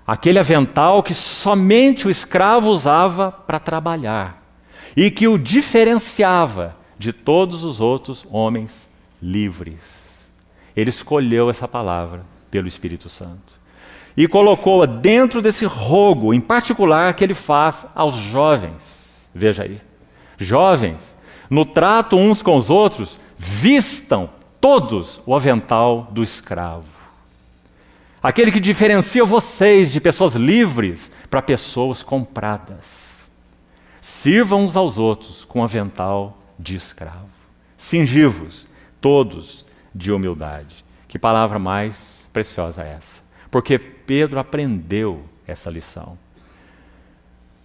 S1: Aquele avental que somente o escravo usava para trabalhar e que o diferenciava de todos os outros homens livres. Ele escolheu essa palavra pelo Espírito Santo e colocou-a dentro desse rogo, em particular, que ele faz aos jovens. Veja aí. Jovens, no trato uns com os outros, vistam todos o avental do escravo. Aquele que diferencia vocês de pessoas livres para pessoas compradas. Sirvam uns aos outros com avental de escravo. Cingi-vos todos de humildade. Que palavra mais preciosa é essa? Porque Pedro aprendeu essa lição.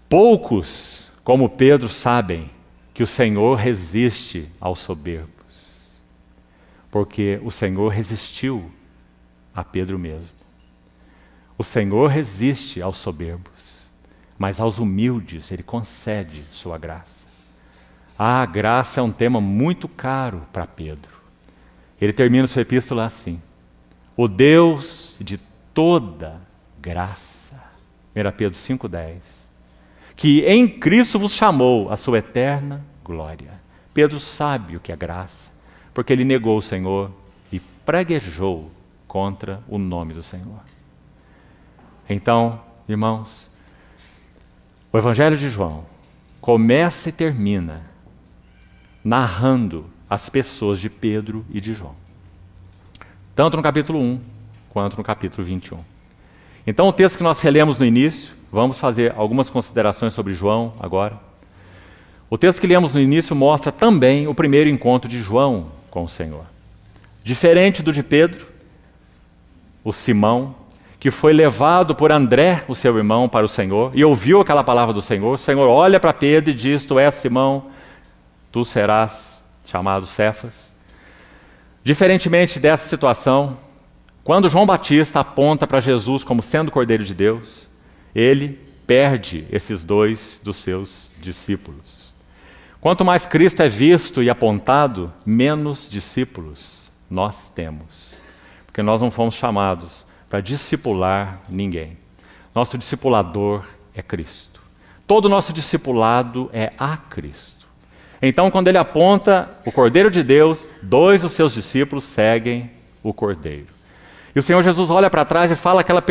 S1: Poucos, como Pedro, sabem que o Senhor resiste aos soberbos. Porque o Senhor resistiu a Pedro mesmo. O Senhor resiste aos soberbos, mas aos humildes Ele concede sua graça. A graça é um tema muito caro para Pedro. Ele termina sua epístola assim: o Deus de toda graça, 1 Pedro 5,10, que em Cristo vos chamou à sua eterna glória. Pedro sabe o que é graça, porque ele negou o Senhor e praguejou contra o nome do Senhor. Então, irmãos, o Evangelho de João começa e termina narrando as pessoas de Pedro e de João. Tanto no capítulo 1, quanto no capítulo 21. Então o texto que nós relemos no início, vamos fazer algumas considerações sobre João agora. O texto que lemos no início mostra também o primeiro encontro de João com o Senhor. Diferente do de Pedro, o Simão, que foi levado por André, o seu irmão, para o Senhor, e ouviu aquela palavra do Senhor. O Senhor olha para Pedro e diz: tu és Simão, tu serás chamado Cefas. Diferentemente dessa situação, Quando João Batista aponta para Jesus como sendo o Cordeiro de Deus, ele perde esses dois dos seus discípulos. Quanto mais Cristo é visto e apontado, menos discípulos nós temos. Porque nós não fomos chamados para discipular ninguém. Nosso discipulador é Cristo. Todo o nosso discipulado é a Cristo. Então, quando ele aponta o Cordeiro de Deus, dois dos seus discípulos seguem o Cordeiro. E o Senhor Jesus olha para trás e faz aquela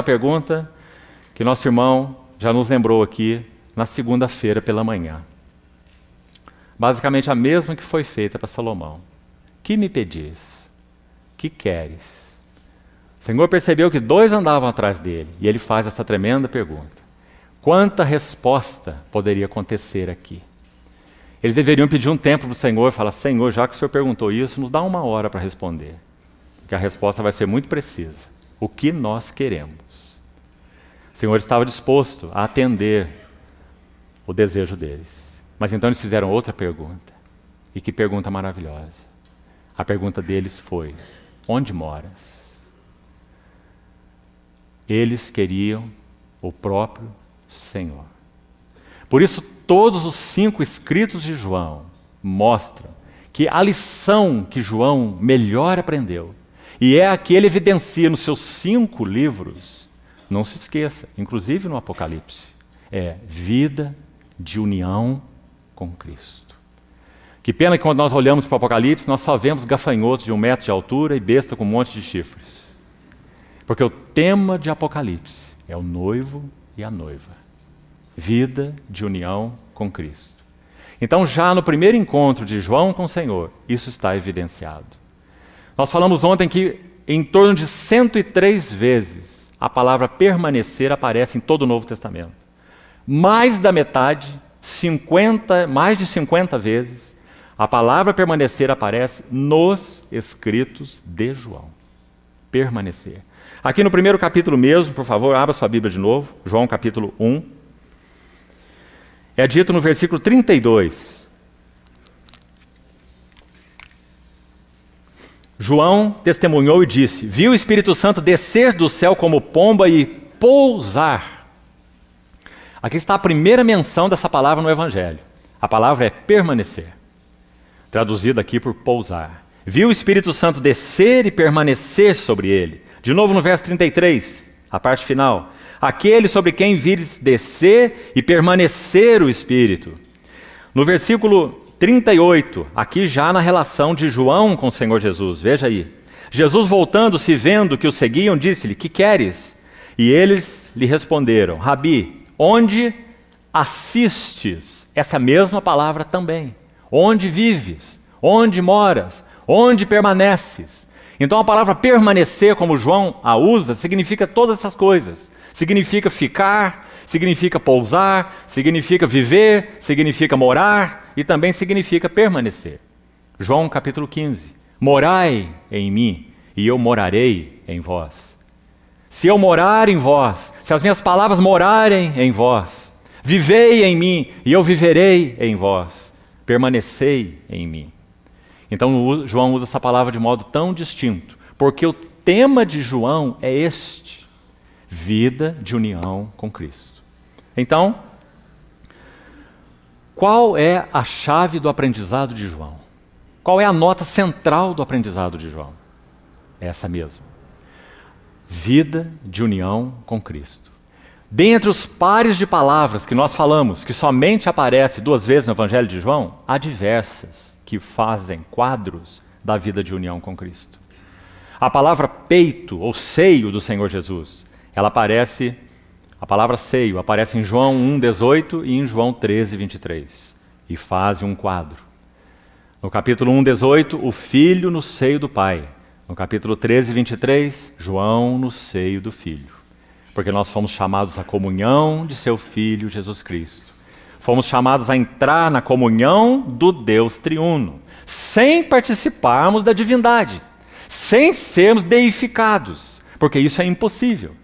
S1: pergunta que nosso irmão já nos lembrou aqui na segunda-feira pela manhã. Basicamente a mesma que foi feita para Salomão. Que me pedis? Que queres? O Senhor percebeu que dois andavam atrás dele e ele faz essa tremenda pergunta. Quanta resposta poderia acontecer aqui? Eles deveriam pedir um tempo para o Senhor e falar, Senhor, já que o Senhor perguntou isso, nos dá 1 hora para responder. Porque a resposta vai ser muito precisa. O que nós queremos? O Senhor estava disposto a atender o desejo deles. Mas então eles fizeram outra pergunta. E que pergunta maravilhosa. A pergunta deles foi, onde moras? Eles queriam o próprio Senhor. Por isso, todos os 5 escritos de João mostram que a lição que João melhor aprendeu, e é a que ele evidencia nos seus 5 livros, não se esqueça, inclusive no Apocalipse, é vida de união com Cristo. Que pena que quando nós olhamos para o Apocalipse, nós só vemos gafanhotos de 1 metro de altura e besta com um monte de chifres. Porque o tema de Apocalipse é o noivo e a noiva. Vida de união com Cristo. Então, já no primeiro encontro de João com o Senhor, isso está evidenciado. Nós falamos ontem que em torno de 103 vezes a palavra permanecer aparece em todo o Novo Testamento. Mais da metade, mais de 50 vezes, a palavra permanecer aparece nos escritos de João. Permanecer. Aqui no primeiro capítulo mesmo, por favor, abra sua Bíblia de novo, João capítulo 1. É dito no versículo 32. João testemunhou e disse, viu o Espírito Santo descer do céu como pomba e pousar. Aqui está a primeira menção dessa palavra no Evangelho. A palavra é permanecer. Traduzida aqui por pousar. Viu o Espírito Santo descer e permanecer sobre ele. De novo no verso 33, a parte final. Aquele sobre quem vires descer e permanecer o Espírito. No versículo 38, aqui já na relação de João com o Senhor Jesus, veja aí. Jesus voltando-se vendo que o seguiam, disse-lhe, que queres? E eles lhe responderam, Rabi, onde assistes? Essa mesma palavra também. Onde vives? Onde moras? Onde permaneces? Então a palavra permanecer, como João a usa, significa todas essas coisas. Significa ficar, significa pousar, significa viver, significa morar e também significa permanecer. João capítulo 15. Morai em mim e eu morarei em vós. Se eu morar em vós, se as minhas palavras morarem em vós, vivei em mim e eu viverei em vós. Permanecei em mim. Então João usa essa palavra de modo tão distinto, porque o tema de João é este. Vida de união com Cristo. Então, qual é a chave do aprendizado de João? Qual é a nota central do aprendizado de João? É essa mesmo. Vida de união com Cristo. Dentre os pares de palavras que nós falamos, que somente aparece 2 vezes no Evangelho de João, há diversas que fazem quadros da vida de união com Cristo. A palavra peito ou seio do Senhor Jesus, ela aparece, a palavra seio, aparece em João 1,18 e em João 13,23. E faz um quadro. No capítulo 1,18, o Filho no seio do Pai. No capítulo 13,23, João no seio do Filho. Porque nós fomos chamados à comunhão de seu Filho Jesus Cristo. Fomos chamados a entrar na comunhão do Deus triuno, sem participarmos da divindade, sem sermos deificados, porque isso é impossível.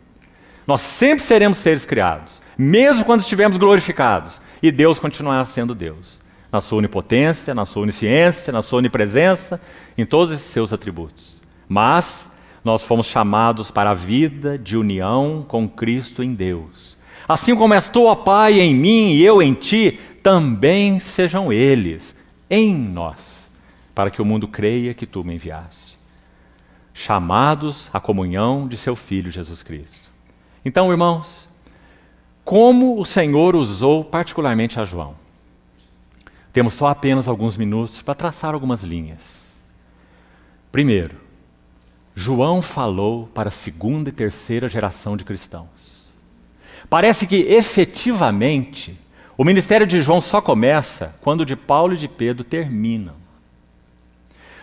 S1: Nós sempre seremos seres criados, mesmo quando estivermos glorificados, e Deus continuará sendo Deus, na sua onipotência, na sua onisciência, na sua onipresença, em todos esses seus atributos. Mas nós fomos chamados para a vida de união com Cristo em Deus. Assim como és tu, ó Pai, em mim e eu em ti, também sejam eles em nós, para que o mundo creia que tu me enviaste. Chamados à comunhão de seu Filho Jesus Cristo. Então, irmãos, como o Senhor usou particularmente a João? Temos só apenas alguns minutos para traçar algumas linhas. Primeiro, João falou para a segunda e terceira geração de cristãos. Parece que, efetivamente, o ministério de João só começa quando o de Paulo e de Pedro terminam.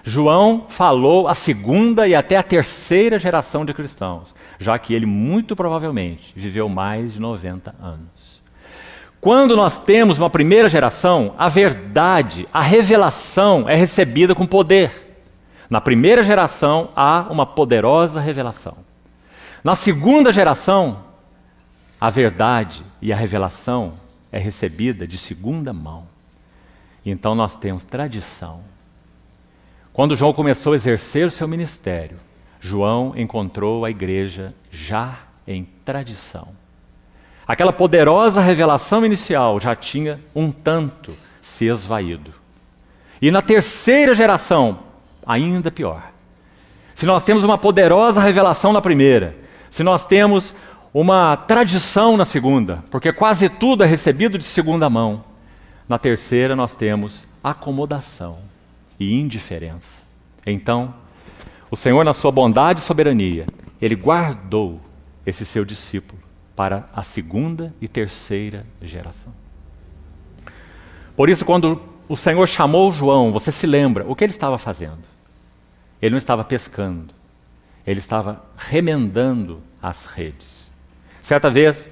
S1: João falou à segunda e até à terceira geração de cristãos, já que ele muito provavelmente viveu mais de 90 anos. Quando nós temos uma primeira geração, a verdade, a revelação é recebida com poder. Na primeira geração há uma poderosa revelação. Na segunda geração, a verdade e a revelação é recebida de segunda mão. Então nós temos tradição. Quando João começou a exercer o seu ministério, João encontrou a igreja já em tradição. Aquela poderosa revelação inicial já tinha um tanto se esvaído. E na terceira geração, ainda pior. Se nós temos uma poderosa revelação na primeira, se nós temos uma tradição na segunda, porque quase tudo é recebido de segunda mão, na terceira nós temos acomodação e indiferença. Então, o Senhor, na sua bondade e soberania, Ele guardou esse seu discípulo para a segunda e terceira geração. Por isso, quando o Senhor chamou João, você se lembra o que ele estava fazendo? Ele não estava pescando, ele estava remendando as redes. Certa vez,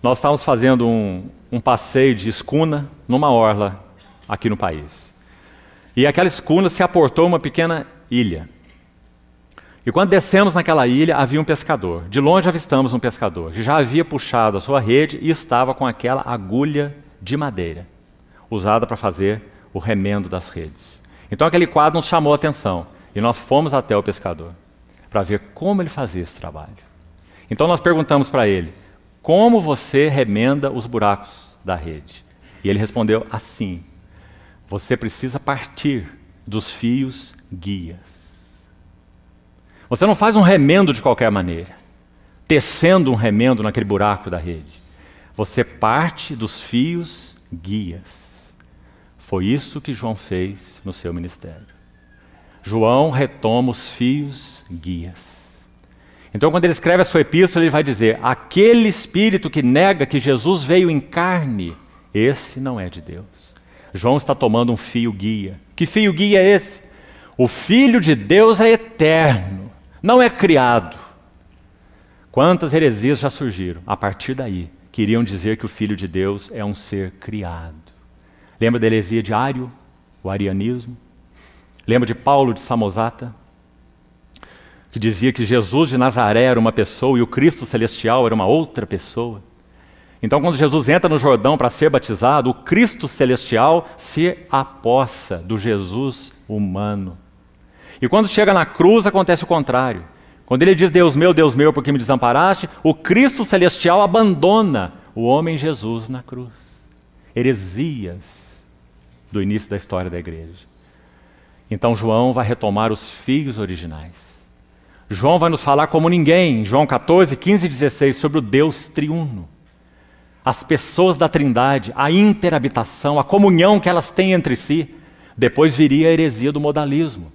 S1: nós estávamos fazendo um passeio de escuna numa orla aqui no país. E aquela escuna se aportou em uma pequena ilha. E quando descemos naquela ilha, havia um pescador. De longe avistamos um pescador, que já havia puxado a sua rede e estava com aquela agulha de madeira, usada para fazer o remendo das redes. Então aquele quadro nos chamou a atenção, e nós fomos até o pescador, para ver como ele fazia esse trabalho. Então nós perguntamos para ele, como você remenda os buracos da rede? E ele respondeu assim, você precisa partir dos fios guias. Você não faz um remendo de qualquer maneira, tecendo um remendo naquele buraco da rede. Você parte dos fios guias. Foi isso que João fez no seu ministério. João retoma os fios guias. Então, quando ele escreve a sua epístola, ele vai dizer, aquele espírito que nega que Jesus veio em carne, esse não é de Deus. João está tomando um fio guia. Que fio guia é esse? O Filho de Deus é eterno, não é criado. Quantas heresias já surgiram a partir daí, queriam dizer que o Filho de Deus é um ser criado. Lembra da heresia de Ário, o arianismo? Lembra de Paulo de Samosata, que dizia que Jesus de Nazaré era uma pessoa e o Cristo celestial era uma outra pessoa? Então, quando Jesus entra no Jordão para ser batizado, o Cristo celestial se apossa do Jesus humano. E quando chega na cruz, acontece o contrário. Quando ele diz, Deus meu, por que me desamparaste? O Cristo celestial abandona o homem Jesus na cruz. Heresias do início da história da igreja. Então, João vai retomar os fios originais. João vai nos falar como ninguém, João 14, 15 e 16, sobre o Deus triuno. As pessoas da Trindade, a interhabitação, a comunhão que elas têm entre si. Depois viria a heresia do modalismo,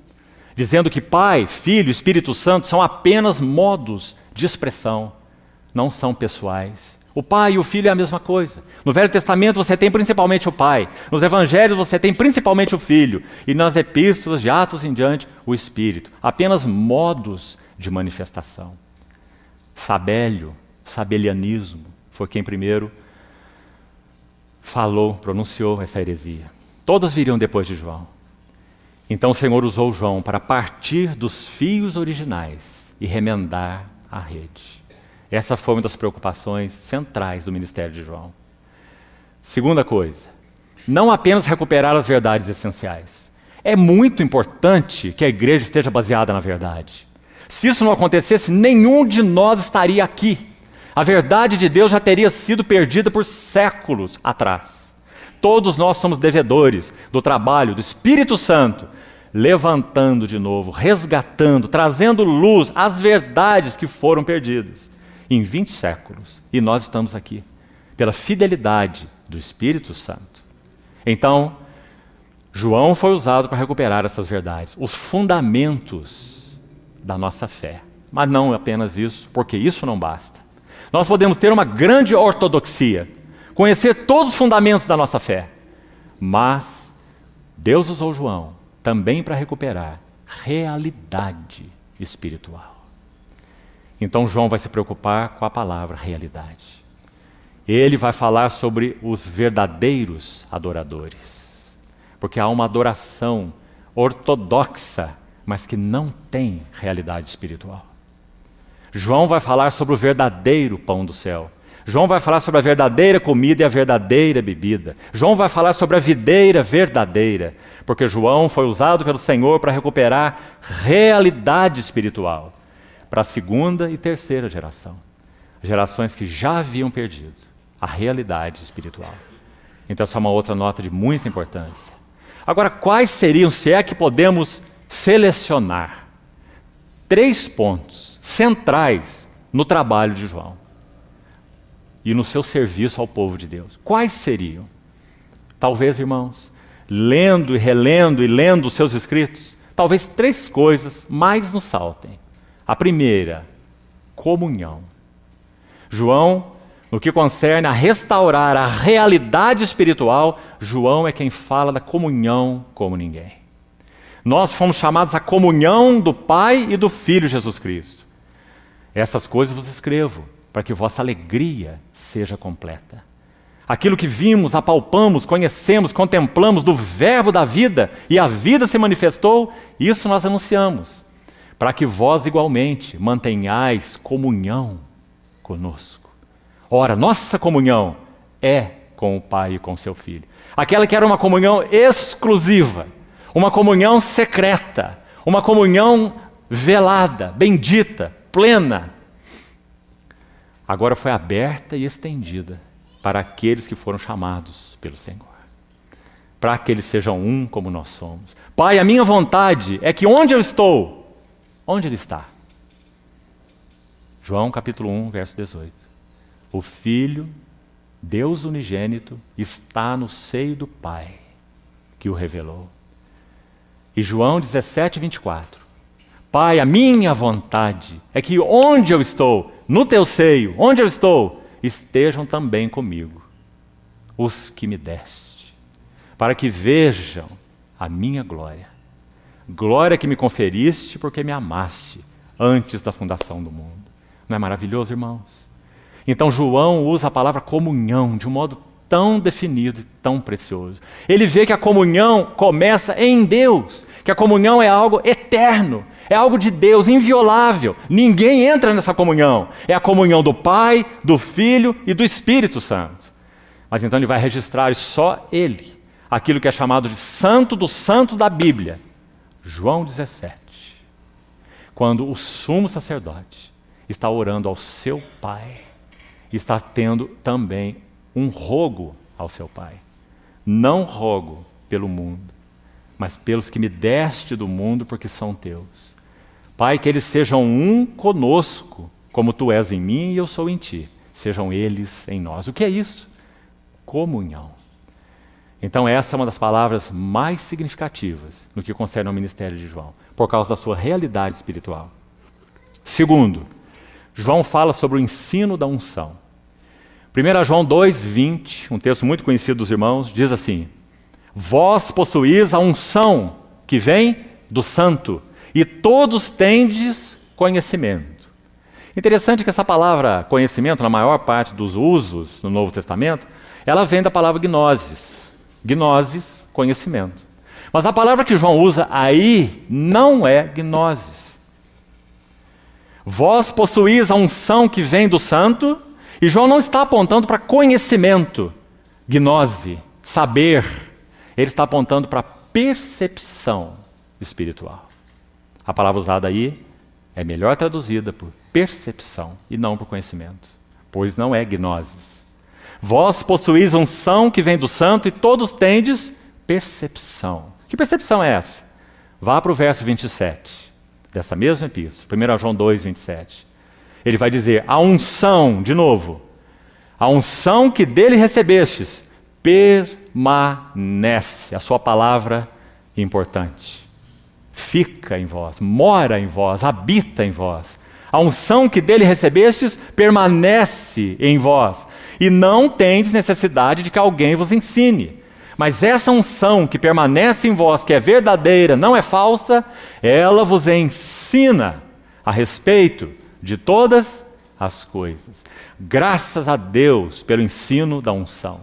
S1: dizendo que Pai, Filho, Espírito Santo são apenas modos de expressão, não são pessoais. O Pai e o Filho é a mesma coisa. No Velho Testamento você tem principalmente o Pai, nos Evangelhos você tem principalmente o Filho, e nas epístolas de Atos em diante, o Espírito. Apenas modos de manifestação. Sabélio, sabelianismo, foi quem primeiro falou, pronunciou essa heresia. Todos viriam depois de João. Então o Senhor usou João para partir dos fios originais e remendar a rede. Essa foi uma das preocupações centrais do ministério de João. Segunda coisa, não apenas recuperar as verdades essenciais. É muito importante que a igreja esteja baseada na verdade. Se isso não acontecesse, nenhum de nós estaria aqui. A verdade de Deus já teria sido perdida por séculos atrás. Todos nós somos devedores do trabalho do Espírito Santo, levantando de novo, resgatando, trazendo luz às verdades que foram perdidas em 20 séculos. E nós estamos aqui, pela fidelidade do Espírito Santo. Então, João foi usado para recuperar essas verdades, os fundamentos da nossa fé. Mas não apenas isso, porque isso não basta. Nós podemos ter uma grande ortodoxia, conhecer todos os fundamentos da nossa fé, mas Deus usou João também para recuperar realidade espiritual. Então João vai se preocupar com a palavra realidade. Ele vai falar sobre os verdadeiros adoradores, porque há uma adoração ortodoxa, mas que não tem realidade espiritual. João vai falar sobre o verdadeiro pão do céu. João vai falar sobre a verdadeira comida e a verdadeira bebida. João vai falar sobre a videira verdadeira, porque João foi usado pelo Senhor para recuperar realidade espiritual para a segunda e terceira geração. Gerações que já haviam perdido a realidade espiritual. Então essa é uma outra nota de muita importância. Agora, quais seriam, se é que podemos selecionar, 3 pontos centrais no trabalho de João e no seu serviço ao povo de Deus? Quais seriam? Talvez, irmãos, lendo e relendo e lendo os seus escritos, talvez 3 coisas mais nos saltem. A primeira, comunhão. João, no que concerne a restaurar a realidade espiritual, João é quem fala da comunhão como ninguém. Nós fomos chamados à comunhão do Pai e do Filho Jesus Cristo. Essas coisas vos escrevo, para que vossa alegria seja completa. Aquilo que vimos, apalpamos, conhecemos, contemplamos do verbo da vida, e a vida se manifestou, isso nós anunciamos, para que vós igualmente mantenhais comunhão conosco. Ora, nossa comunhão é com o Pai e com o seu Filho. Aquela que era uma comunhão exclusiva, uma comunhão secreta, uma comunhão velada, bendita, plena, agora foi aberta e estendida para aqueles que foram chamados pelo Senhor, para que eles sejam um como nós somos. Pai, a minha vontade é que onde eu estou, onde Ele está? João capítulo 1, verso 18. O Filho, Deus unigênito, está no seio do Pai, que o revelou. E João 17, 24. Pai, a minha vontade é que onde eu estou, no teu seio, onde eu estou, estejam também comigo os que me deste, para que vejam a minha glória. Glória que me conferiste porque me amaste antes da fundação do mundo. Não é maravilhoso, irmãos? Então João usa a palavra comunhão de um modo tão definido e tão precioso. Ele vê que a comunhão começa em Deus, que a comunhão é algo eterno, é algo de Deus, inviolável. Ninguém entra nessa comunhão. É a comunhão do Pai, do Filho e do Espírito Santo. Mas então ele vai registrar só ele, aquilo que é chamado de Santo dos Santos da Bíblia. João 17. Quando o sumo sacerdote está orando ao seu Pai, está tendo também um rogo ao seu Pai. Não rogo pelo mundo, mas pelos que me deste do mundo, porque são teus. Pai, que eles sejam um conosco, como tu és em mim e eu sou em ti. Sejam eles em nós. O que é isso? Comunhão. Então essa é uma das palavras mais significativas no que concerne ao ministério de João, por causa da sua realidade espiritual. Segundo, João fala sobre o ensino da unção. 1 João 2,20, um texto muito conhecido dos irmãos, diz assim: vós possuís a unção que vem do Santo, e todos tendes conhecimento. Interessante que essa palavra conhecimento, na maior parte dos usos no Novo Testamento, ela vem da palavra gnosis. Gnosis, conhecimento. Mas a palavra que João usa aí não é gnosis. Vós possuís a unção que vem do Santo, e João não está apontando para conhecimento, gnose, saber. Ele está apontando para percepção espiritual. A palavra usada aí é melhor traduzida por percepção e não por conhecimento, pois não é gnosis. Vós possuís unção que vem do santo e todos tendes percepção. Que percepção é essa? Vá para o verso 27 dessa mesma epístola, 1 João 2, 27. Ele vai dizer, a unção, de novo, a unção que dele recebestes permanece. A sua palavra importante. Fica em vós, mora em vós, habita em vós. A unção que dele recebestes permanece em vós. E não tendes necessidade de que alguém vos ensine. Mas essa unção que permanece em vós, que é verdadeira, não é falsa, ela vos ensina a respeito de todas as coisas. Graças a Deus pelo ensino da unção.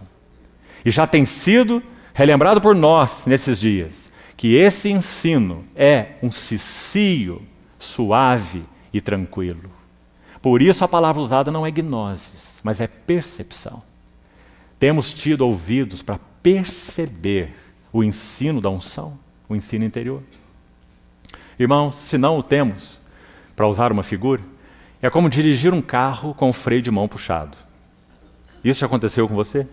S1: E já tem sido relembrado por nós nesses dias, que esse ensino é um cicio suave e tranquilo. Por isso a palavra usada não é gnosis, mas é percepção. Temos tido ouvidos para perceber o ensino da unção, o ensino interior. Irmãos, se não o temos, para usar uma figura, é como dirigir um carro com o freio de mão puxado. Isso já aconteceu com você?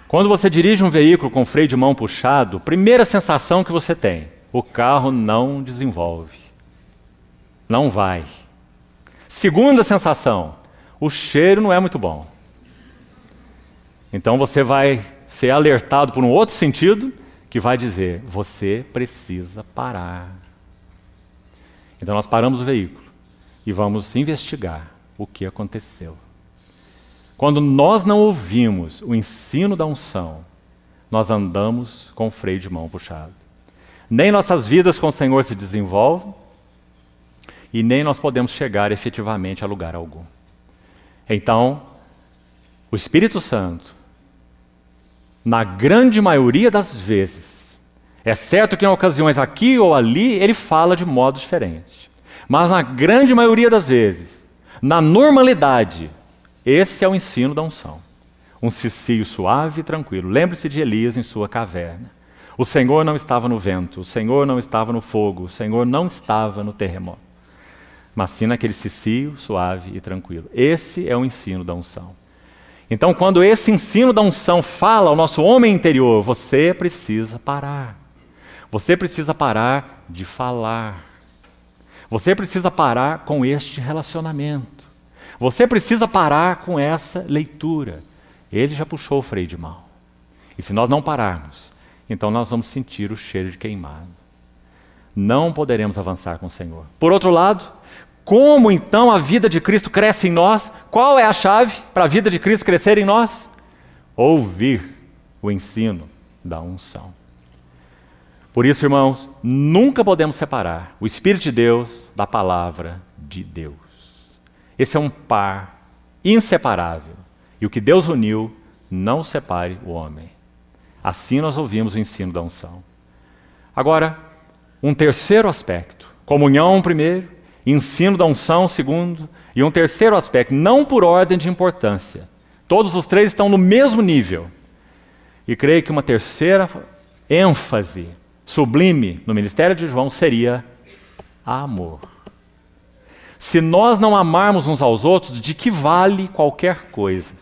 S1: Quando você dirige um veículo com o freio de mão puxado, primeira sensação que você tem, o carro não desenvolve. Não vai. Segunda sensação, o cheiro não é muito bom. Então você vai ser alertado por um outro sentido que vai dizer, você precisa parar. Então nós paramos o veículo e vamos investigar o que aconteceu. Quando nós não ouvimos o ensino da unção, nós andamos com o freio de mão puxado. Nem nossas vidas com o Senhor se desenvolvem e nem nós podemos chegar efetivamente a lugar algum. Então, o Espírito Santo, na grande maioria das vezes, é certo que em ocasiões aqui ou ali, ele fala de modo diferente. Mas na grande maioria das vezes, na normalidade, esse é o ensino da unção. Um cicio suave e tranquilo. Lembre-se de Elias em sua caverna. O Senhor não estava no vento, o Senhor não estava no fogo, o Senhor não estava no terremoto. Mas sim naquele cicio suave e tranquilo. Esse é o ensino da unção. Então, quando esse ensino da unção fala ao nosso homem interior, você precisa parar. Você precisa parar de falar. Você precisa parar com este relacionamento. Você precisa parar com essa leitura. Ele já puxou o freio de mão. E se nós não pararmos, então nós vamos sentir o cheiro de queimado. Não poderemos avançar com o Senhor. Por outro lado, como então a vida de Cristo cresce em nós? Qual é a chave para a vida de Cristo crescer em nós? Ouvir o ensino da unção. Por isso, irmãos, nunca podemos separar o Espírito de Deus da palavra de Deus. Esse é um par inseparável. E o que Deus uniu, não separe o homem. Assim nós ouvimos o ensino da unção. Agora, um terceiro aspecto. Comunhão primeiro, ensino da unção segundo, e um terceiro aspecto, não por ordem de importância. Todos os três estão no mesmo nível. E creio que uma terceira ênfase sublime no ministério de João seria amor. Se nós não amarmos uns aos outros, de que vale qualquer coisa?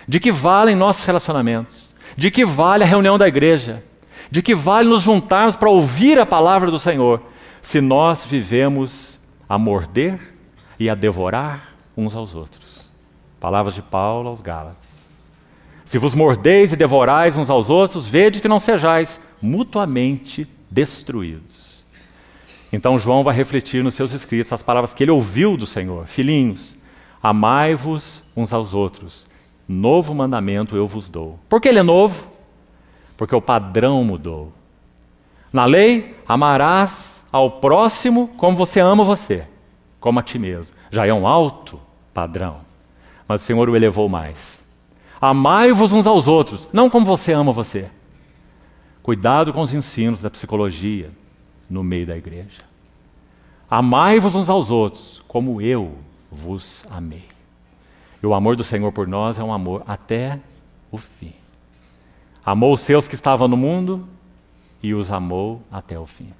S1: De que valem nossos relacionamentos? De que vale a reunião da igreja? De que vale nos juntarmos para ouvir a palavra do Senhor? Se nós vivemos a morder e a devorar uns aos outros. Palavras de Paulo aos Gálatas. Se vos mordeis e devorais uns aos outros, vede que não sejais mutuamente destruídos. Então João vai refletir nos seus escritos as palavras que ele ouviu do Senhor. Filhinhos, amai-vos uns aos outros. Novo mandamento eu vos dou. Por que ele é novo? Porque o padrão mudou. Na lei, amarás ao próximo como você ama você, como a ti mesmo. Já é um alto padrão. Mas o Senhor o elevou mais. Amai-vos uns aos outros, não como você ama você. Cuidado com os ensinos da psicologia no meio da igreja. Amai-vos uns aos outros, como eu vos amei. E o amor do Senhor por nós é um amor até o fim. Amou os seus que estavam no mundo e os amou até o fim.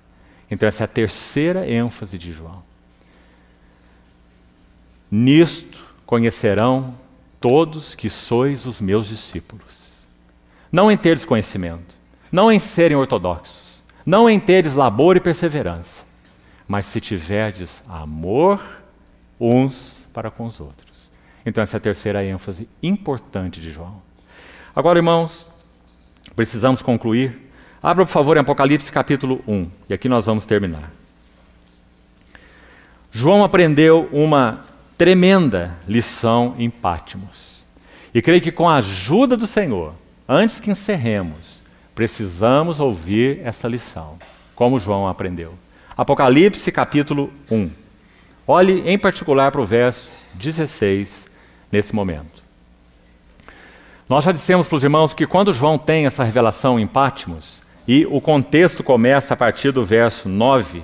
S1: Então essa é a terceira ênfase de João. Nisto conhecerão todos que sois os meus discípulos. Não em teres conhecimento, não em serem ortodoxos, não em teres labor e perseverança, mas se tiverdes amor uns para com os outros. Então essa é a terceira ênfase importante de João. Agora, irmãos, precisamos concluir. Abra, por favor, em Apocalipse capítulo 1, e aqui nós vamos terminar. João aprendeu uma tremenda lição em Patmos. E creio que com a ajuda do Senhor, antes que encerremos, precisamos ouvir essa lição, como João aprendeu. Apocalipse capítulo 1. Olhe em particular para o verso 16 nesse momento. Nós já dissemos para os irmãos que quando João tem essa revelação em Patmos, e o contexto começa a partir do verso 9,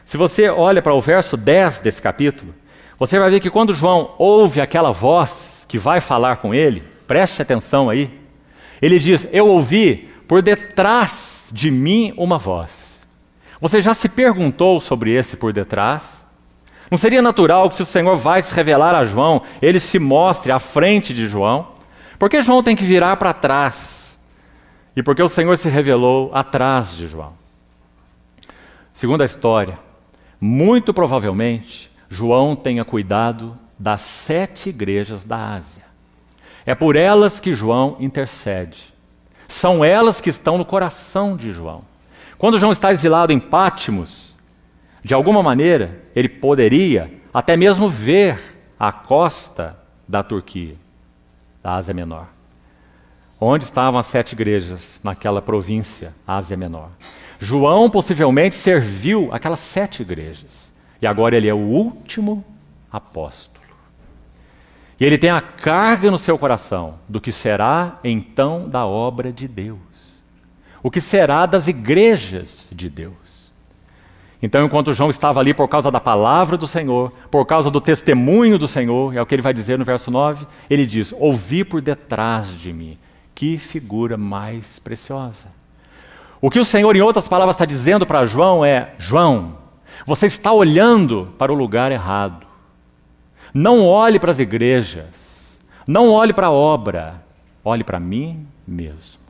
S1: se você olha para o verso 10 desse capítulo, você vai ver que quando João ouve aquela voz que vai falar com ele, preste atenção aí, ele diz: eu ouvi por detrás de mim uma voz. Você já se perguntou sobre esse por detrás? Não seria natural que, se o Senhor vai se revelar a João, ele se mostre à frente de João? Por que João tem que virar para trás? E por que o Senhor se revelou atrás de João? Segundo a história, muito provavelmente, João tenha cuidado das 7 igrejas da Ásia. É por elas que João intercede. São elas que estão no coração de João. Quando João está exilado em Patmos, de alguma maneira, ele poderia até mesmo ver a costa da Turquia, da Ásia Menor. Onde estavam as 7 igrejas naquela província, Ásia Menor. João possivelmente serviu aquelas 7 igrejas. E agora ele é o último apóstolo. E ele tem a carga no seu coração do que será então da obra de Deus. O que será das igrejas de Deus. Então, enquanto João estava ali por causa da palavra do Senhor, por causa do testemunho do Senhor, é o que ele vai dizer no verso 9, ele diz: ouvi por detrás de mim. Que figura mais preciosa. O que o Senhor, em outras palavras, está dizendo para João é: João, você está olhando para o lugar errado. Não olhe para as igrejas, não olhe para a obra, olhe para mim mesmo.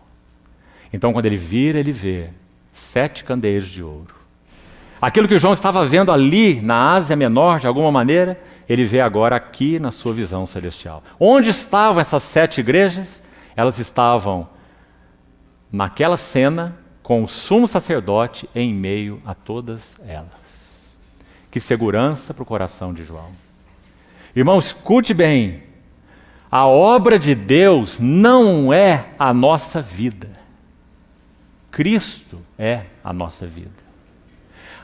S1: Então, quando ele vira, ele vê 7 candeeiros de ouro. Aquilo que João estava vendo ali na Ásia Menor, de alguma maneira, ele vê agora aqui na sua visão celestial. Onde estavam essas 7 igrejas? Elas estavam naquela cena com o sumo sacerdote em meio a todas elas. Que segurança para o coração de João. Irmão, escute bem. A obra de Deus não é a nossa vida. Cristo é a nossa vida.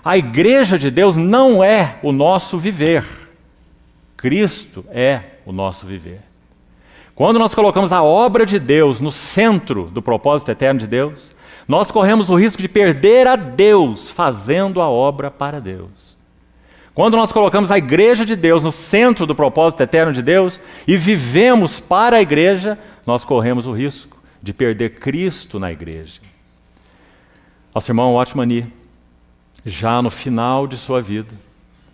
S1: A igreja de Deus não é o nosso viver. Cristo é o nosso viver. Quando nós colocamos a obra de Deus no centro do propósito eterno de Deus, nós corremos o risco de perder a Deus fazendo a obra para Deus. Quando nós colocamos a igreja de Deus no centro do propósito eterno de Deus e vivemos para a igreja, nós corremos o risco de perder Cristo na igreja. Nosso irmão Watchman, já no final de sua vida,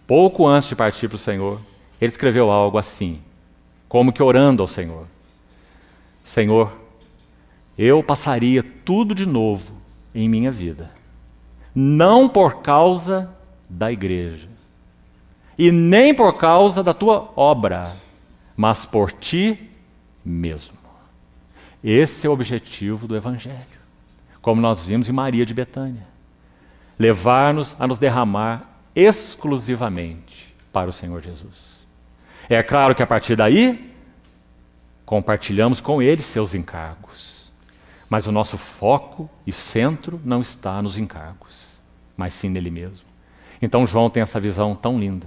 S1: pouco antes de partir para o Senhor, ele escreveu algo assim, como que orando ao Senhor: Senhor, eu passaria tudo de novo em minha vida, não por causa da igreja, e nem por causa da tua obra, mas por ti mesmo. Esse é o objetivo do Evangelho, como nós vimos em Maria de Betânia. Levar-nos a nos derramar exclusivamente para o Senhor Jesus. É claro que a partir daí, compartilhamos com Ele seus encargos. Mas o nosso foco e centro não está nos encargos, mas sim nele mesmo. Então João tem essa visão tão linda.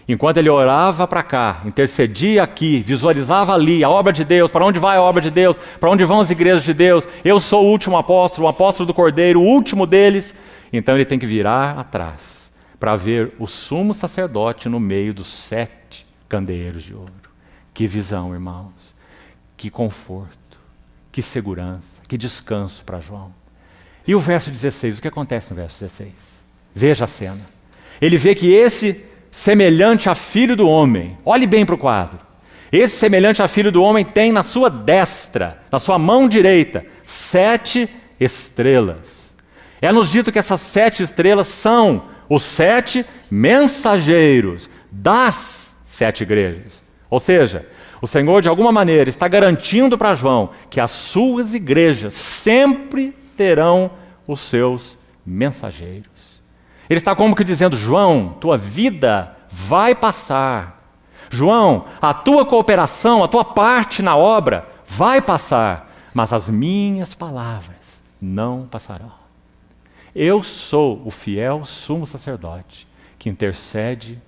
S1: Enquanto ele orava para cá, intercedia aqui, visualizava ali a obra de Deus, para onde vai a obra de Deus, para onde vão as igrejas de Deus, eu sou o último apóstolo, o apóstolo do Cordeiro, o último deles. Então ele tem que virar atrás, para ver o sumo sacerdote no meio dos 7 candeeiros de ouro. Que visão, irmãos, que conforto, que segurança, que descanso para João. E o verso 16, o que acontece no verso 16? Veja a cena. Ele vê que esse semelhante a filho do homem, olhe bem para o quadro. Esse semelhante a filho do homem tem na sua destra, na sua mão direita, 7 estrelas. É-nos dito que essas 7 estrelas são os 7 mensageiros das 7 igrejas. Ou seja, o Senhor, de alguma maneira, está garantindo para João que as suas igrejas sempre terão os seus mensageiros. Ele está como que dizendo: João, tua vida vai passar. João, a tua cooperação, a tua parte na obra vai passar, mas as minhas palavras não passarão. Eu sou o fiel sumo sacerdote que intercede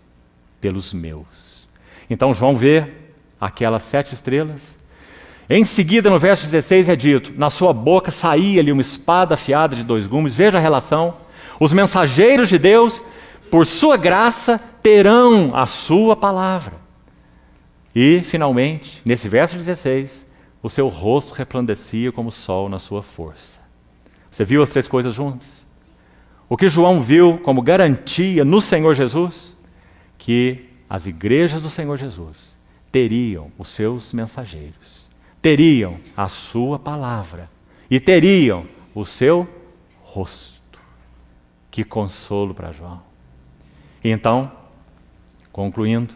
S1: pelos meus. Então João vê aquelas 7 estrelas. Em seguida, no verso 16 é dito: na sua boca saía-lhe uma espada afiada de 2 gumes. Veja a relação. Os mensageiros de Deus, por sua graça, terão a sua palavra. E, finalmente, nesse verso 16, o seu rosto resplandecia como o sol na sua força. Você viu as 3 coisas juntas? O que João viu como garantia no Senhor Jesus? Que as igrejas do Senhor Jesus teriam os seus mensageiros, teriam a sua palavra e teriam o seu rosto. Que consolo para João. E então, concluindo,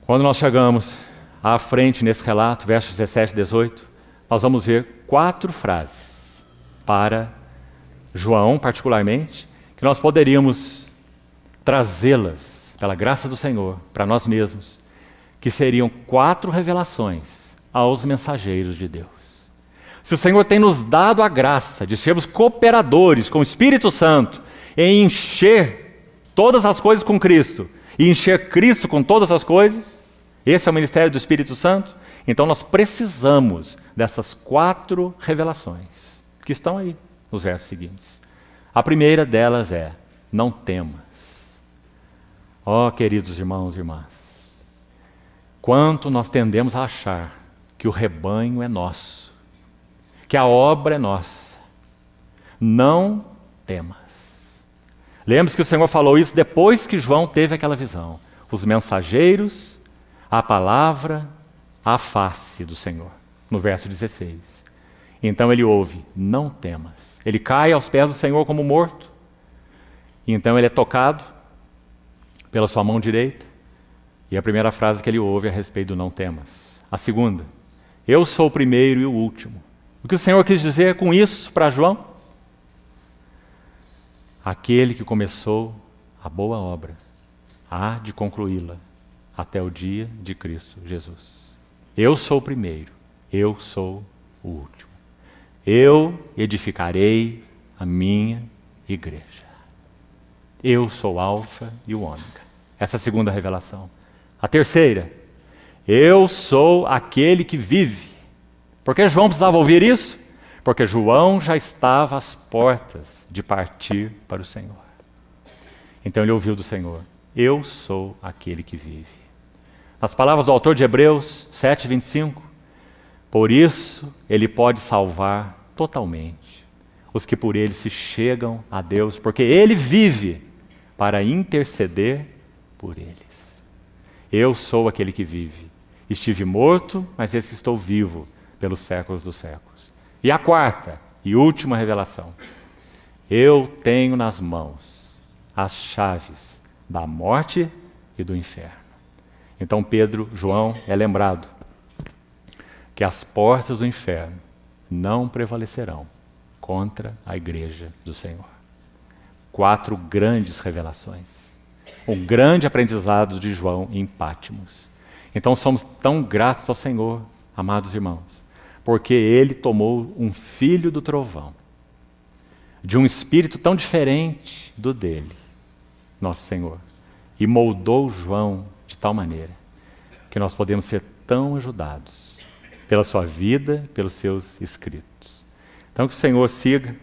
S1: quando nós chegamos à frente nesse relato, versos 17 e 18, nós vamos ver 4 frases para João, particularmente, que nós poderíamos trazê-las, pela graça do Senhor, para nós mesmos, que seriam 4 revelações aos mensageiros de Deus. Se o Senhor tem nos dado a graça de sermos cooperadores com o Espírito Santo em encher todas as coisas com Cristo e encher Cristo com todas as coisas, esse é o ministério do Espírito Santo, então nós precisamos dessas 4 revelações que estão aí nos versos seguintes. A primeira delas é: não temas. Ó, queridos irmãos e irmãs, quanto nós tendemos a achar que o rebanho é nosso, que a obra é nossa. Não temas. Lembre-se que o Senhor falou isso depois que João teve aquela visão. Os mensageiros, a palavra, a face do Senhor. No verso 16. Então ele ouve: não temas. Ele cai aos pés do Senhor como morto. E então ele é tocado pela sua mão direita. E a primeira frase que ele ouve é a respeito do não temas. A segunda: eu sou o primeiro e o último. O que o Senhor quis dizer com isso para João? Aquele que começou a boa obra há de concluí-la até o dia de Cristo Jesus. Eu sou o primeiro, eu sou o último. Eu edificarei a minha igreja. Eu sou o Alfa e o Ômega. Essa é a segunda revelação. A terceira: eu sou aquele que vive. Por que João precisava ouvir isso? Porque João já estava às portas de partir para o Senhor. Então ele ouviu do Senhor: eu sou aquele que vive. Nas palavras do autor de Hebreus 7:25, por isso ele pode salvar totalmente os que por ele se chegam a Deus, porque ele vive para interceder por eles. Eu sou aquele que vive. Estive morto, mas eis que estou vivo pelos séculos dos séculos. E a quarta e última revelação: eu tenho nas mãos as chaves da morte e do inferno. Então João é lembrado que as portas do inferno não prevalecerão contra a igreja do Senhor. 4 grandes revelações. Um grande aprendizado de João em Pátimos. Então somos tão gratos ao Senhor, amados irmãos, porque ele tomou um filho do trovão, de um espírito tão diferente do dele, nosso Senhor, e moldou João de tal maneira que nós podemos ser tão ajudados pela sua vida, pelos seus escritos. Então que o Senhor siga,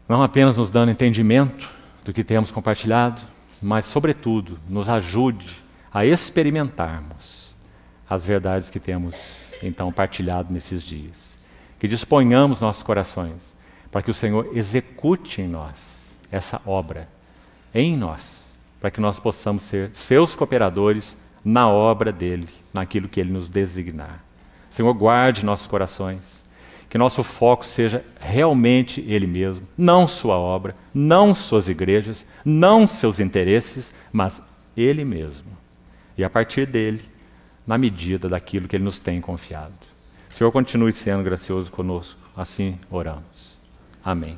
S1: não apenas nos dando entendimento do que temos compartilhado, mas sobretudo nos ajude a experimentarmos as verdades que temos então partilhado nesses dias. Que disponhamos nossos corações para que o Senhor execute em nós essa obra, em nós, para que nós possamos ser seus cooperadores na obra dele, naquilo que ele nos designar. Senhor, guarde nossos corações, que nosso foco seja realmente ele mesmo, não sua obra, não suas igrejas, não seus interesses, mas ele mesmo. E a partir dele, na medida daquilo que ele nos tem confiado. Senhor, continue sendo gracioso conosco, assim oramos. Amém.